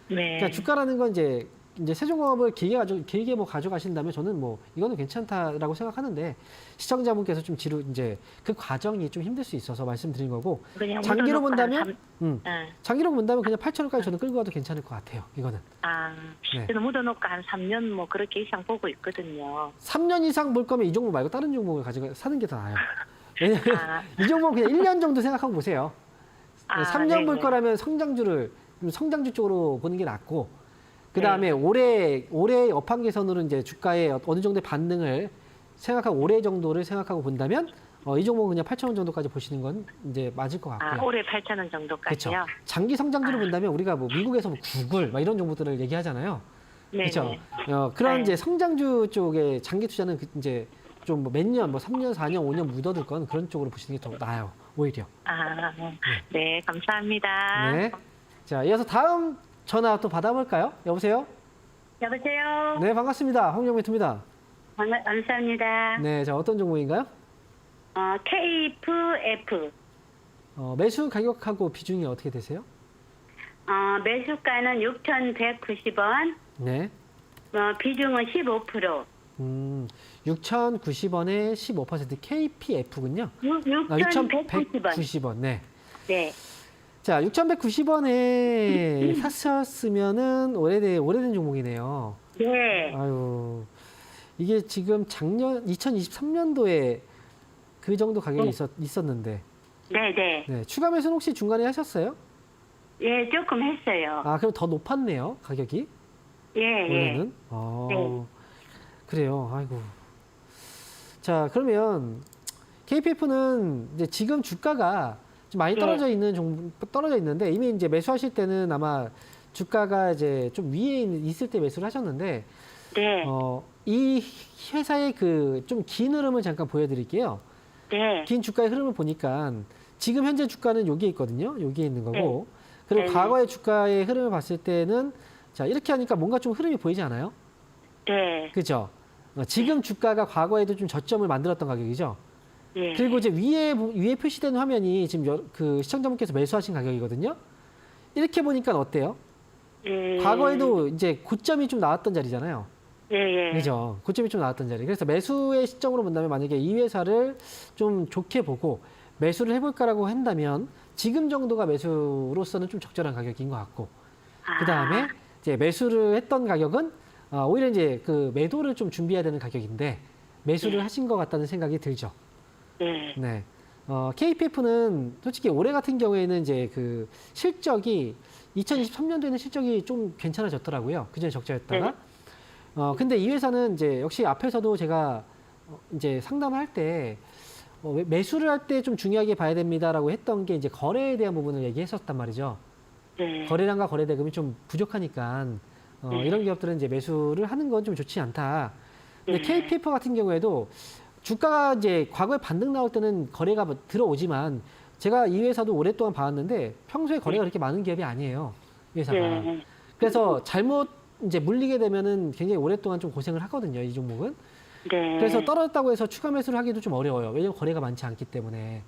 네. 그러니까 주가라는 건 이제 세종공업을 길게 뭐 가져가신다면 저는 뭐 이거는 괜찮다라고 생각하는데 시청자분께서 좀 이제 그 과정이 좀 힘들 수 있어서 말씀드린 거고 그냥 장기로 묻어놓고 본다면 네. 장기로 본다면 그냥 8,000원까지 저는 끌고 가도 괜찮을 것 같아요. 이거는. 네. 저는 묻어놓고 한 3년 뭐 그렇게 이상 보고 있거든요. 3년 이상 볼 거면 이 종목 말고 다른 종목을 사는 게 더 나아요. 왜냐면 아. 이 종목은 그냥 1년 정도 생각하고 보세요. 3년 볼 네네. 거라면 성장주 쪽으로 보는 게 낫고 그다음에 올해 업황 개선으로 이제 주가의 어느 정도의 반등을 생각하고 올해 정도를 생각하고 본다면 이 종목은 그냥 8,000원 정도까지 보시는 건 이제 맞을 것 같고요. 올해 8,000원 그렇죠. 정도까지요? 장기 성장주를 본다면 우리가 뭐 미국에서 뭐 구글 막 이런 정보들을 얘기하잖아요. 네네. 그렇죠. 그런 네. 이제 성장주 쪽에 장기 투자는 이제 좀 몇 년, 뭐 3년, 4년, 5년 묻어둘 건 그런 쪽으로 보시는 게 더 나아요. 오히려. 네, 감사합니다. 네. 자, 이어서 다음 전화 또 받아볼까요? 여보세요? 여보세요. 네, 반갑습니다. 홍영민입니다. 감사합니다. 네, 자, 어떤 종목인가요? KFF. 매수 가격하고 비중이 어떻게 되세요? 매수가는 6,190원. 네. 비중은 15%. 6,090원에 15% KPF군요. 6,190원. 6,190원. 네. 네. 자, 6,190원에 샀었으면은 오래된 종목이네요. 네. 아유, 이게 지금 작년 2023년도에 그 정도 가격이 있었는데. 네네. 네, 추가 매수는 혹시 중간에 하셨어요? 예, 조금 했어요. 그럼 더 높았네요, 가격이. 예, 예. 원래는. 네. 그래요. 아이고. 자, 그러면 KPF는 이제 지금 주가가 좀 많이 떨어져 있는데 이미 이제 매수하실 때는 아마 주가가 이제 좀 위에 있을 때 매수를 하셨는데 네. 이 회사의 그 좀 긴 흐름을 잠깐 보여드릴게요. 네. 긴 주가의 흐름을 보니까 지금 현재 주가는 여기에 있거든요. 여기에 있는 거고. 그리고 네. 과거의 주가의 흐름을 봤을 때는 자, 이렇게 하니까 뭔가 좀 흐름이 보이지 않아요? 네. 그죠? 지금 주가가 과거에도 좀 저점을 만들었던 가격이죠. 네. 그리고 이제 위에 표시되는 화면이 지금 그 시청자분께서 매수하신 가격이거든요. 이렇게 보니까 어때요? 과거에도 이제 고점이 좀 나왔던 자리잖아요. 예, 예. 그죠? 고점이 좀 나왔던 자리. 그래서 매수의 시점으로 본다면 만약에 이 회사를 좀 좋게 보고 매수를 해볼까라고 한다면 지금 정도가 매수로서는 좀 적절한 가격인 것 같고 그 다음에 이제 매수를 했던 가격은 오히려 이제 그 매도를 좀 준비해야 되는 가격인데 매수를 하신 것 같다는 생각이 들죠. 네. 네. KPF는 솔직히 올해 같은 경우에는 이제 그 실적이 2023년도에는 실적이 좀 괜찮아졌더라고요. 그전에 적자였다가. 근데 이 회사는 이제 역시 앞에서도 제가 이제 상담을 할 때 매수를 할 때 좀 중요하게 봐야 됩니다라고 했던 게 이제 거래에 대한 부분을 얘기했었단 말이죠. 네. 거래량과 거래 대금이 좀 부족하니까 이런 기업들은 이제 매수를 하는 건 좀 좋지 않다. 근데 KPF 같은 경우에도 주가가 이제 과거에 반등 나올 때는 거래가 들어오지만 제가 이 회사도 오랫동안 봐왔는데 평소에 거래가 그렇게 많은 기업이 아니에요. 이 회사가. 네. 그래서 잘못 이제 물리게 되면은 굉장히 오랫동안 좀 고생을 하거든요. 이 종목은. 네. 그래서 떨어졌다고 해서 추가 매수를 하기도 좀 어려워요. 왜냐면 거래가 많지 않기 때문에.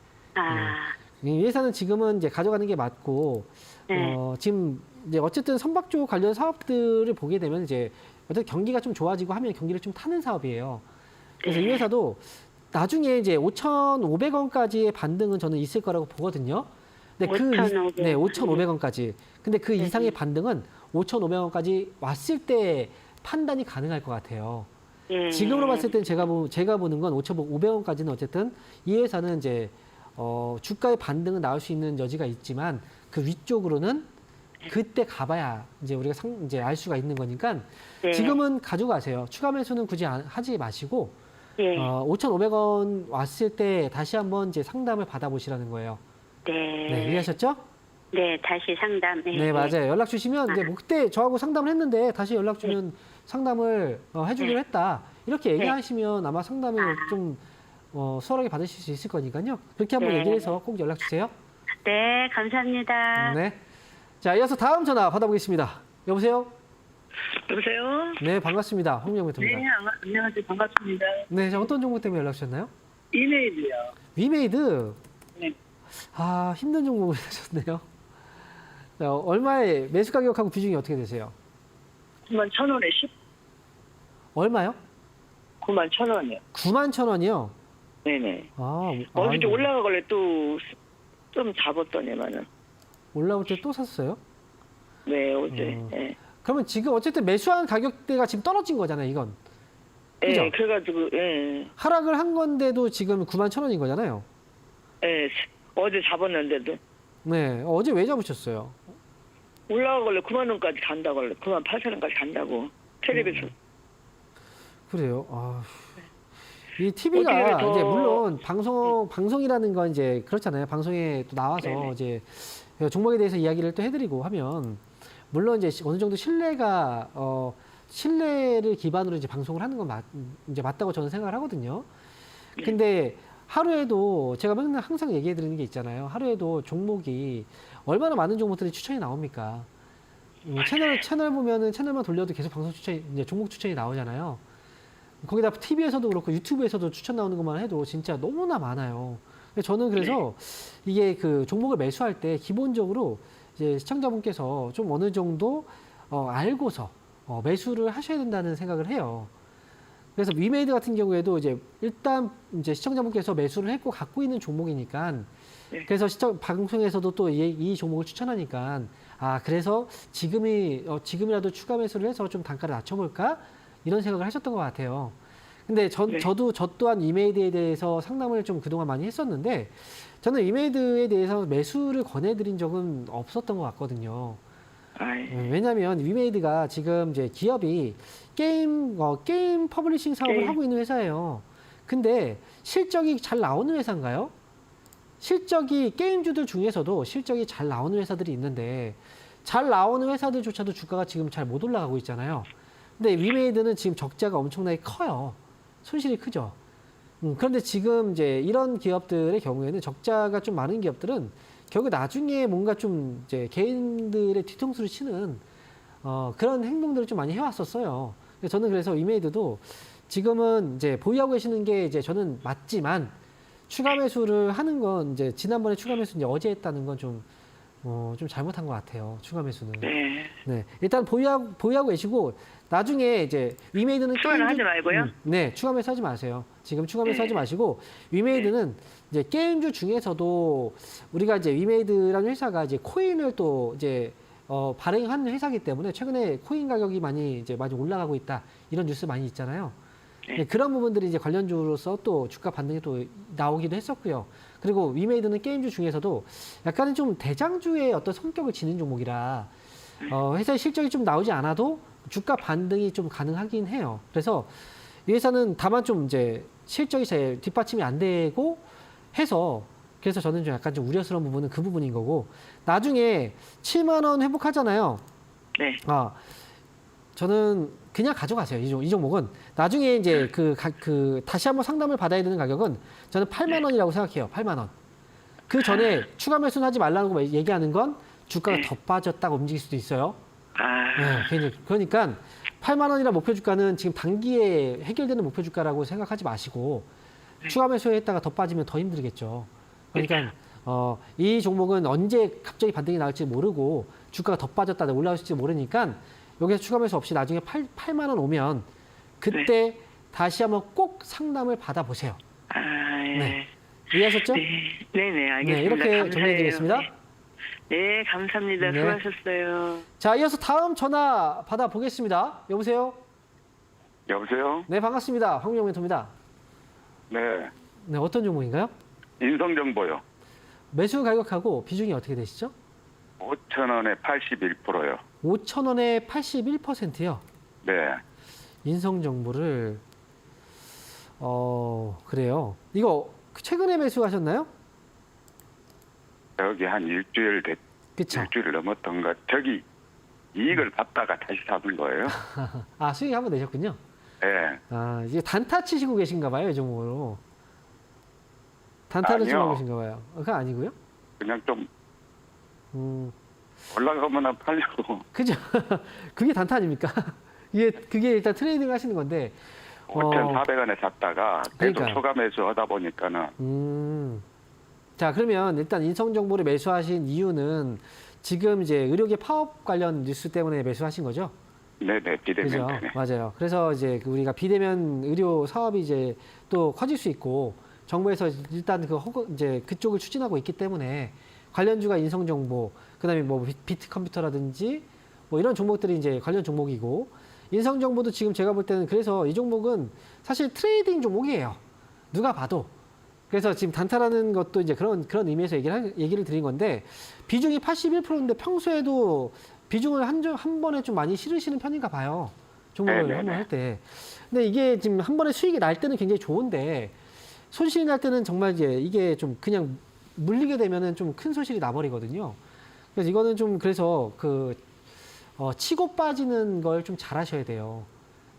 이 회사는 지금은 이제 가져가는 게 맞고 네. 지금 이제 어쨌든 선박조 관련 사업들을 보게 되면 이제 어쨌든 경기가 좀 좋아지고 하면 경기를 좀 타는 사업이에요. 그래서 이 회사도 나중에 이제 5,500원까지의 반등은 저는 있을 거라고 보거든요. 근데 5,500원. 네, 5,500원까지. 근데 그 이상의 반등은 5,500원까지 왔을 때 판단이 가능할 것 같아요. 예. 지금으로 봤을 땐 제가 보는 건 5,500원까지는 어쨌든 이 회사는 이제 주가의 반등은 나올 수 있는 여지가 있지만 그 위쪽으로는 그때 가봐야 이제 우리가 이제 알 수가 있는 거니까 네. 지금은 가지고 가세요. 추가 매수는 굳이 하지 마시고 예. 5,500원 왔을 때 다시 한번 이제 상담을 받아보시라는 거예요. 네. 네, 이해하셨죠? 네, 다시 상담. 예. 네, 맞아요. 연락 주시면 이제 뭐 그때 저하고 상담을 했는데 다시 연락 주면 상담을 해주기로 했다. 이렇게 얘기하시면 아마 상담을 좀 수월하게 받으실 수 있을 거니까요. 그렇게 한번 네. 얘기를 해서 꼭 연락 주세요. 네, 감사합니다. 네. 자, 이어서 다음 전화 받아보겠습니다. 여보세요? 여보세요? 네, 반갑습니다. 홍명부입니다. 네, 안녕하세요. 반갑습니다. 네, 자, 어떤 종목 때문에 연락 주셨나요? 이메일이요. 위메이드. 네. 아, 힘든 종목을 하셨네요. 자, 얼마에 매수 가격하고 비중이 어떻게 되세요? 9만 1,000원에 10, 얼마요? 9만 1,000원이요. 91,000원이요? 네네. 아, 어제 아이고. 올라가길래 또 좀 잡았더니만은. 올라올 때 또 샀어요? 네, 어제. 예. 그러면 지금 어쨌든 매수한 가격대가 지금 떨어진 거잖아요, 이건. 그죠? 예, 그래가지고, 예. 하락을 한 건데도 지금 91,000원인 거잖아요. 예, 어제 잡았는데도. 네, 어제 왜 잡으셨어요? 올라가길래 9만 원까지 간다고 할래. 9만 8천 원까지 간다고. 텔레비에서. 그래요. 아, 이 TV가 어떻게 더- 이제 물론 방송이라는 건 이제 그렇잖아요. 방송에 또 나와서 네네. 이제 종목에 대해서 이야기를 또 해드리고 하면 물론 이제 어느 정도 신뢰를 기반으로 이제 방송을 하는 건 이제 맞다고 저는 생각을 하거든요. 근데 하루에도 제가 맨날 항상 얘기해 드리는 게 있잖아요. 하루에도 종목이 얼마나 많은 종목들이 추천이 나옵니까? 채널 보면은 채널만 돌려도 계속 방송 추천이, 이제 종목 추천이 나오잖아요. 거기다 TV에서도 그렇고 유튜브에서도 추천 나오는 것만 해도 진짜 너무나 많아요. 저는 그래서 이게 그 종목을 매수할 때 기본적으로 이제 시청자분께서 좀 어느 정도 알고서 매수를 하셔야 된다는 생각을 해요. 그래서 위메이드 같은 경우에도 이제 일단 이제 시청자분께서 매수를 했고 갖고 있는 종목이니까 그래서 방송에서도 또 이 종목을 추천하니까 그래서 지금이라도 추가 매수를 해서 좀 단가를 낮춰볼까 이런 생각을 하셨던 것 같아요. 근데 저도 저 또한 위메이드에 대해서 상담을 좀 그동안 많이 했었는데 저는 위메이드에 대해서 매수를 권해드린 적은 없었던 것 같거든요. 왜냐하면 위메이드가 지금 이제 기업이 게임 퍼블리싱 사업을 하고 있는 회사예요. 근데 실적이 잘 나오는 회사인가요? 실적이 게임주들 중에서도 실적이 잘 나오는 회사들이 있는데 잘 나오는 회사들조차도 주가가 지금 잘 못 올라가고 있잖아요. 근데 위메이드는 지금 적자가 엄청나게 커요. 손실이 크죠. 그런데 지금 이제 이런 기업들의 경우에는 적자가 좀 많은 기업들은 결국 나중에 뭔가 좀 이제 개인들의 뒤통수를 치는 그런 행동들을 좀 많이 해왔었어요. 저는 그래서 위메이드도 지금은 이제 보유하고 계시는 게 이제 저는 맞지만 추가 매수를 하는 건 이제 지난번에 추가 매수 이제 어제 했다는 건 좀 잘못한 것 같아요. 추가 매수는. 네. 일단 보유하고 계시고 나중에 이제 위메이드는 추가는 하지 말고요? 네, 추가 매수 하지 마세요. 지금 추가 매수 하지 마시고 위메이드는 이제 게임주 중에서도 우리가 이제 위메이드라는 회사가 이제 코인을 또 이제 발행하는 회사이기 때문에 최근에 코인 가격이 많이 올라가고 있다 이런 뉴스 많이 있잖아요. 네, 그런 부분들이 이제 관련주로서 또 주가 반등이 또 나오기도 했었고요. 그리고 위메이드는 게임주 중에서도 약간은 좀 대장주의 어떤 성격을 지닌 종목이라 회사의 실적이 좀 나오지 않아도 주가 반등이 좀 가능하긴 해요. 그래서 이 회사는 다만 좀 이제 실적이 잘 뒷받침이 안 되고 해서 그래서 저는 좀 약간 좀 우려스러운 부분은 그 부분인 거고 나중에 7만 원 회복하잖아요. 네. 저는 그냥 가져가세요. 이 종목은 나중에 이제 다시 한번 상담을 받아야 되는 가격은 저는 8만 원이라고 생각해요. 8만 원. 그 전에 추가 매수는 하지 말라고 얘기하는 건 주가가 더 빠졌다가 움직일 수도 있어요. 네, 그러니까 8만 원이라 목표 주가는 지금 단기에 해결되는 목표 주가라고 생각하지 마시고 추가 매수했다가 더 빠지면 더 힘들겠죠. 그러니까 이 종목은 언제 갑자기 반등이 나올지 모르고 주가가 더 빠졌다 올라올지 모르니까 여기서 추가 매수 없이 나중에 8만 원 오면 그때 다시 한번 꼭 상담을 받아보세요. 아, 예. 네. 이해하셨죠? 네네, 알겠습니다. 네, 이렇게 감사해요. 정리해드리겠습니다. 네, 감사합니다. 네. 수고하셨어요. 자, 이어서 다음 전화 받아보겠습니다. 여보세요? 여보세요? 네, 반갑습니다. 황민영 멘토입니다. 네. 네, 어떤 종목인가요? 인성정보요. 매수 가격하고 비중이 어떻게 되시죠? 5,000원에 81%요. 5,000원에 81%요. 네. 인성정보를 그래요. 이거 최근에 매수하셨나요? 여기 한 일주일 그쵸? 일주일 넘었던가. 저기 이익을 받다가 다시 잡은 거예요. 아, 수익 한번 내셨군요. 네. 아, 이제 단타 치시고 계신가 봐요, 이 종목으로. 단타를 아니요. 치고 계신가 봐요. 그건 아니고요? 그냥 좀 음, 올라가면 팔려고. 그죠? 그게 단타 아닙니까? 그게 일단 트레이딩 하시는 건데. 5,400원에 샀다가 계속 그러니까요. 초과 매수하다 보니까는 자, 그러면 일단 인성정보를 매수하신 이유는 지금 이제 의료계 파업 관련 뉴스 때문에 매수하신 거죠? 네네 비대면 그죠? 되네. 맞아요. 그래서 이제 우리가 비대면 의료 사업이 이제 또 커질 수 있고 정부에서 일단 이제 그쪽을 추진하고 있기 때문에 관련주가 인성정보, 그다음에 뭐 비트컴퓨터라든지 뭐 이런 종목들이 이제 관련 종목이고 인성정보도 지금 제가 볼 때는 그래서 이 종목은 사실 트레이딩 종목이에요. 누가 봐도. 그래서 지금 단타라는 것도 이제 그런 의미에서 얘기를 드린 건데 비중이 81%인데 평소에도 비중을 한 번에 좀 많이 실으시는 편인가 봐요. 종목을 네네네. 한번 할 때. 근데 이게 지금 한 번에 수익이 날 때는 굉장히 좋은데 손실이 날 때는 정말 이게 좀 그냥 물리게 되면은 좀 큰 손실이 나버리거든요. 그래서 이거는 좀 그래서 치고 빠지는 걸 좀 잘하셔야 돼요.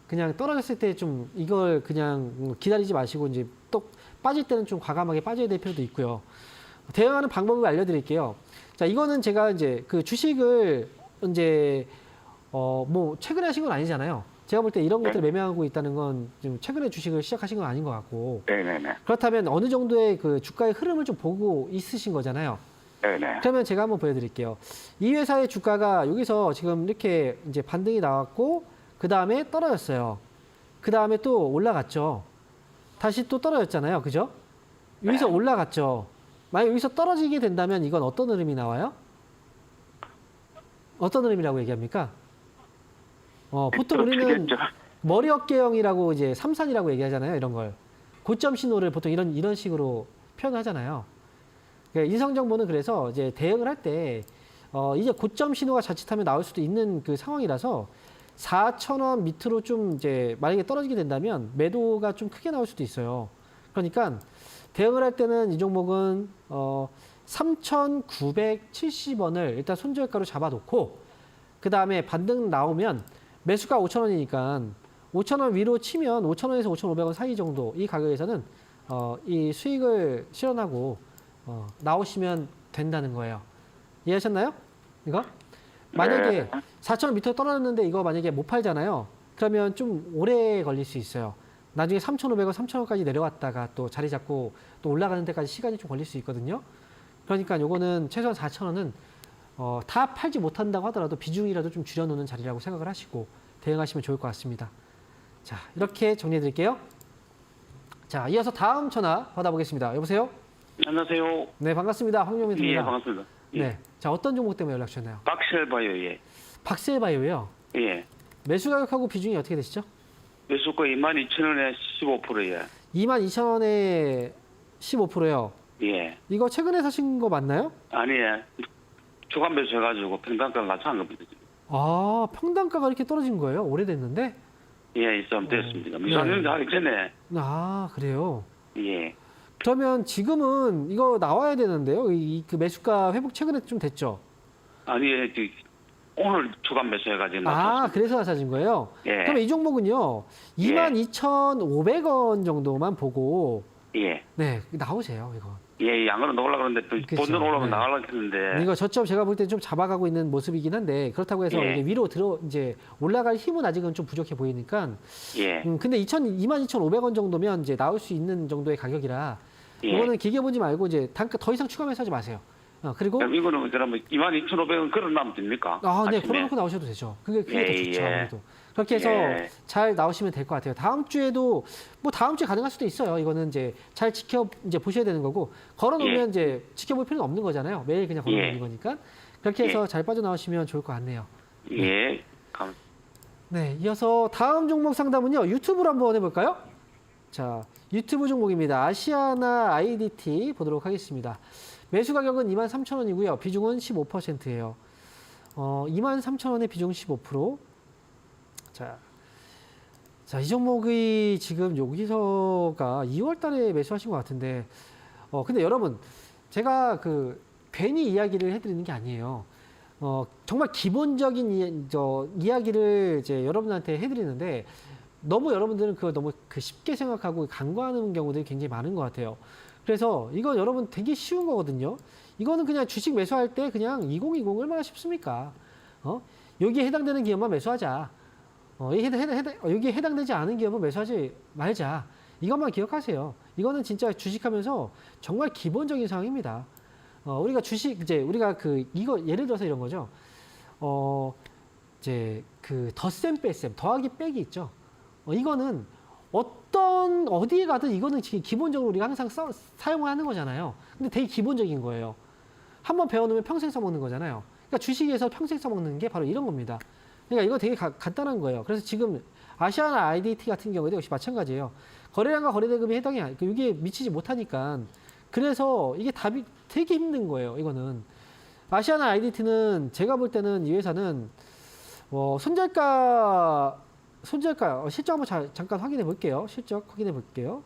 그냥 떨어졌을 때 좀 이걸 그냥 기다리지 마시고 이제 또 빠질 때는 좀 과감하게 빠져야 될 필요도 있고요. 대응하는 방법을 알려드릴게요. 자, 이거는 제가 이제 그 주식을 이제 뭐 최근에 하신 건 아니잖아요. 제가 볼 때 이런 것들 매매하고 있다는 건 좀 최근에 주식을 시작하신 건 아닌 것 같고. 네네네. 그렇다면 어느 정도의 그 주가의 흐름을 좀 보고 있으신 거잖아요. 네네. 그러면 제가 한번 보여드릴게요. 이 회사의 주가가 여기서 지금 이렇게 이제 반등이 나왔고, 그 다음에 떨어졌어요. 그 다음에 또 올라갔죠. 다시 또 떨어졌잖아요. 그죠? 여기서 올라갔죠. 만약 여기서 떨어지게 된다면 이건 어떤 흐름이 나와요? 어떤 흐름이라고 얘기합니까? 보통 우리는 머리 어깨형이라고 이제 삼산이라고 얘기하잖아요. 이런 걸. 고점 신호를 보통 이런 식으로 표현하잖아요. 그러니까 인성정보는 그래서 이제 대응을 할 때 이제 고점 신호가 자칫하면 나올 수도 있는 그 상황이라서 4,000원 밑으로 좀 이제 만약에 떨어지게 된다면 매도가 좀 크게 나올 수도 있어요. 그러니까 대응을 할 때는 이 종목은 3,970원을 일단 손절가로 잡아놓고 그 다음에 반등 나오면 매수가 5,000원이니까 5,000원 위로 치면 5,000원에서 5,500원 사이 정도 이 가격에서는 이 수익을 실현하고 나오시면 된다는 거예요. 이해하셨나요? 이거? 만약에 4,000원 밑으로 떨어졌는데 이거 만약에 못 팔잖아요. 그러면 좀 오래 걸릴 수 있어요. 나중에 3,500원, 3,000원까지 내려왔다가 또 자리 잡고 또 올라가는 데까지 시간이 좀 걸릴 수 있거든요. 그러니까 요거는 최소한 4,000원은 다 팔지 못한다고 하더라도 비중이라도 좀 줄여놓는 자리라고 생각을 하시고 대응하시면 좋을 것 같습니다. 자, 이렇게 정리해 드릴게요. 자, 이어서 다음 전화 받아보겠습니다. 여보세요? 안녕하세요. 네, 반갑습니다. 황명민입니다. 예, 반갑습니다. 예. 네. 자, 어떤 종목 때문에 연락 주셨나요? 박셀바이오, 예. 박셀바이오요. 예. 매수 가격하고 비중이 어떻게 되시죠? 매수가 22,000원에 15%예. 22,000원에 15%요. 예. 이거 최근에 사신 거 맞나요? 아니, 예. 주간 매수해가지고 평단가 같이 한 겁니다. 지금. 아, 평단가가 이렇게 떨어진 거예요? 오래됐는데? 예, 좀 됐습니다. 미사년 하기 전에. 아, 그래요? 예. 그러면 지금은 이거 나와야 되는데요? 그 매수가 회복 최근에 좀 됐죠? 아니, 예, 오늘 주간 매수해가지고. 아, 그래서 사신 거예요? 예. 그럼 이 종목은요, 22,500원 정도만 보고, 예. 네, 나오세요, 이거. 예, 양으로 넣으려고 그러는데, 그쵸. 본전 올라오면 네. 나가려고 했는데. 이거 저점 제가 볼 때 좀 잡아가고 있는 모습이긴 한데, 그렇다고 해서 예. 이게 위로 이제 올라갈 힘은 아직은 좀 부족해 보이니까, 예. 근데 22,500원 정도면 이제 나올 수 있는 정도의 가격이라, 예. 이거는 기계 본지 말고 이제 단가 더 이상 추가 매수하지 마세요. 그리고 그럼 이거는 그러면 22,500원 걸어놔면 됩니까? 네, 아침에? 걸어놓고 나오셔도 되죠. 그게 더 예, 좋죠. 예. 아무래도. 그렇게 해서 예. 잘 나오시면 될 것 같아요. 다음 주에도 뭐 다음 주에 가능할 수도 있어요. 이거는 이제 잘 이제 보셔야 되는 거고 걸어놓으면 예. 이제 지켜볼 필요는 없는 거잖아요. 매일 그냥 걸어놓는 예. 거니까 그렇게 해서 잘 빠져나오시면 좋을 것 같네요. 예. 네, 이어서 다음 종목 상담은요. 유튜브로 한번 해볼까요? 자, 유튜브 종목입니다. 아시아나 IDT 보도록 하겠습니다. 매수 가격은 23,000원이고요. 비중은 15%예요. 23,000원의 비중 15%. 자, 이 종목이 지금 여기서가 2월 달에 매수하신 것 같은데, 근데 여러분, 제가 괜히 이야기를 해드리는 게 아니에요. 정말 기본적인 이야기를 이제 여러분한테 해드리는데, 너무 여러분들은 그걸 너무 쉽게 생각하고 간과하는 경우들이 굉장히 많은 것 같아요. 그래서 이거 여러분 되게 쉬운 거거든요. 이거는 그냥 주식 매수할 때 그냥 2020 얼마나 쉽습니까? 여기에 해당되는 기업만 매수하자. 여기에 해당되지 않은 기업은 매수하지 말자. 이것만 기억하세요. 이거는 진짜 주식하면서 정말 기본적인 사항입니다. 우리가 우리가 이거 예를 들어서 이런 거죠. 덧셈 뺄셈 더하기 빼기 있죠. 이거는 어디에 가든 이거는 기본적으로 우리가 항상 사용을 하는 거잖아요. 근데 되게 기본적인 거예요. 한번 배워놓으면 평생 써먹는 거잖아요. 그러니까 주식에서 평생 써먹는 게 바로 이런 겁니다. 그러니까 이거 되게 간단한 거예요. 그래서 지금 아시아나 IDT 같은 경우에도 역시 마찬가지예요. 거래량과 거래대금이 이게 미치지 못하니까 그래서 이게 답이 되게 힘든 거예요. 이거는 아시아나 IDT는 제가 볼 때는 이 회사는 손절가 실적 한번 잠깐 확인해 볼게요. 실적 확인해 볼게요.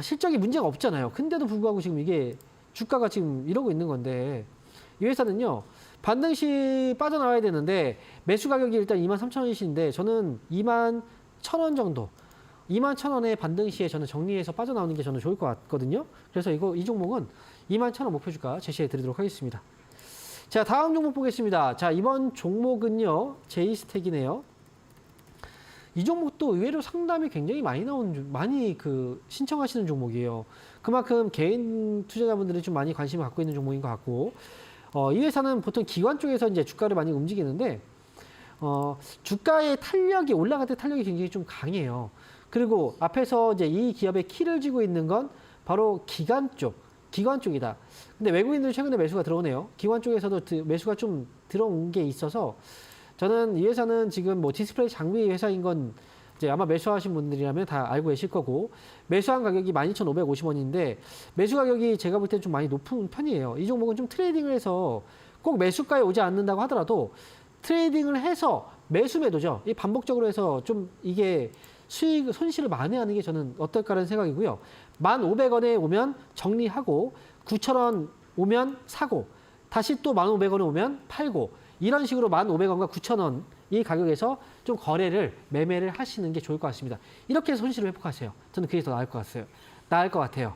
실적이 문제가 없잖아요. 근데도 불구하고 지금 이게 주가가 지금 이러고 있는 건데 이 회사는요. 반등시 빠져나와야 되는데 매수 가격이 일단 23,000원이신데 저는 21,000원 정도 21,000원의 반등시에 저는 정리해서 빠져나오는 게 저는 좋을 것 같거든요. 그래서 이 종목은 21,000원 목표주가 제시해 드리도록 하겠습니다. 자, 다음 종목 보겠습니다. 자, 이번 종목은요. 제이스택이네요. 이 종목도 의외로 상담이 굉장히 많이 신청하시는 종목이에요. 그만큼 개인 투자자분들이 좀 많이 관심을 갖고 있는 종목인 것 같고, 이 회사는 보통 기관 쪽에서 이제 주가를 많이 움직이는데, 주가의 올라갈 때 탄력이 굉장히 좀 강해요. 그리고 앞에서 이제 이 기업의 키를 쥐고 있는 건 바로 기관 쪽이다. 근데 외국인들이 최근에 매수가 들어오네요. 기관 쪽에서도 매수가 좀 들어온 게 있어서, 저는 이 회사는 지금 디스플레이 장비 회사인 건 이제 아마 매수하신 분들이라면 다 알고 계실 거고, 매수한 가격이 12,550원인데, 매수 가격이 제가 볼 때는 좀 많이 높은 편이에요. 이 종목은 좀 트레이딩을 해서 꼭 매수가에 오지 않는다고 하더라도 트레이딩을 해서 매도죠. 이 반복적으로 해서 좀 이게 손실을 만회하는 게 저는 어떨까라는 생각이고요. 1,500원에 오면 정리하고 9,000원 오면 사고 다시 또 1,500원에 오면 팔고 이런 식으로 1,500원과 9,000원 이 가격에서 좀 매매를 하시는 게 좋을 것 같습니다. 이렇게 해서 손실을 회복하세요. 저는 그게 더 나을 것 같아요.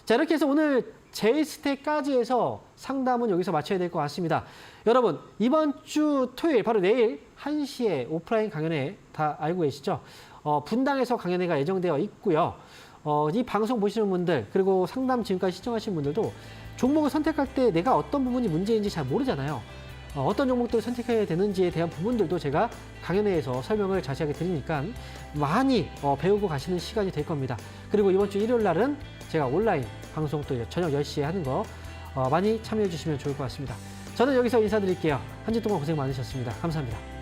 자, 이렇게 해서 오늘 제이스택까지 해서 상담은 여기서 마쳐야 될 것 같습니다. 여러분, 이번 주 토요일, 바로 내일 1시에 오프라인 강연회 다 알고 계시죠? 분당에서 강연회가 예정되어 있고요. 이 방송 보시는 분들, 그리고 상담 지금까지 신청하신 분들도 종목을 선택할 때 내가 어떤 부분이 문제인지 잘 모르잖아요. 어떤 종목들을 선택해야 되는지에 대한 부분들도 제가 강연회에서 설명을 자세하게 드리니까 많이 배우고 가시는 시간이 될 겁니다. 그리고 이번 주 일요일 날은 제가 온라인 방송 또 저녁 10시에 하는 거 많이 참여해 주시면 좋을 것 같습니다. 저는 여기서 인사드릴게요. 한 주 동안 고생 많으셨습니다. 감사합니다.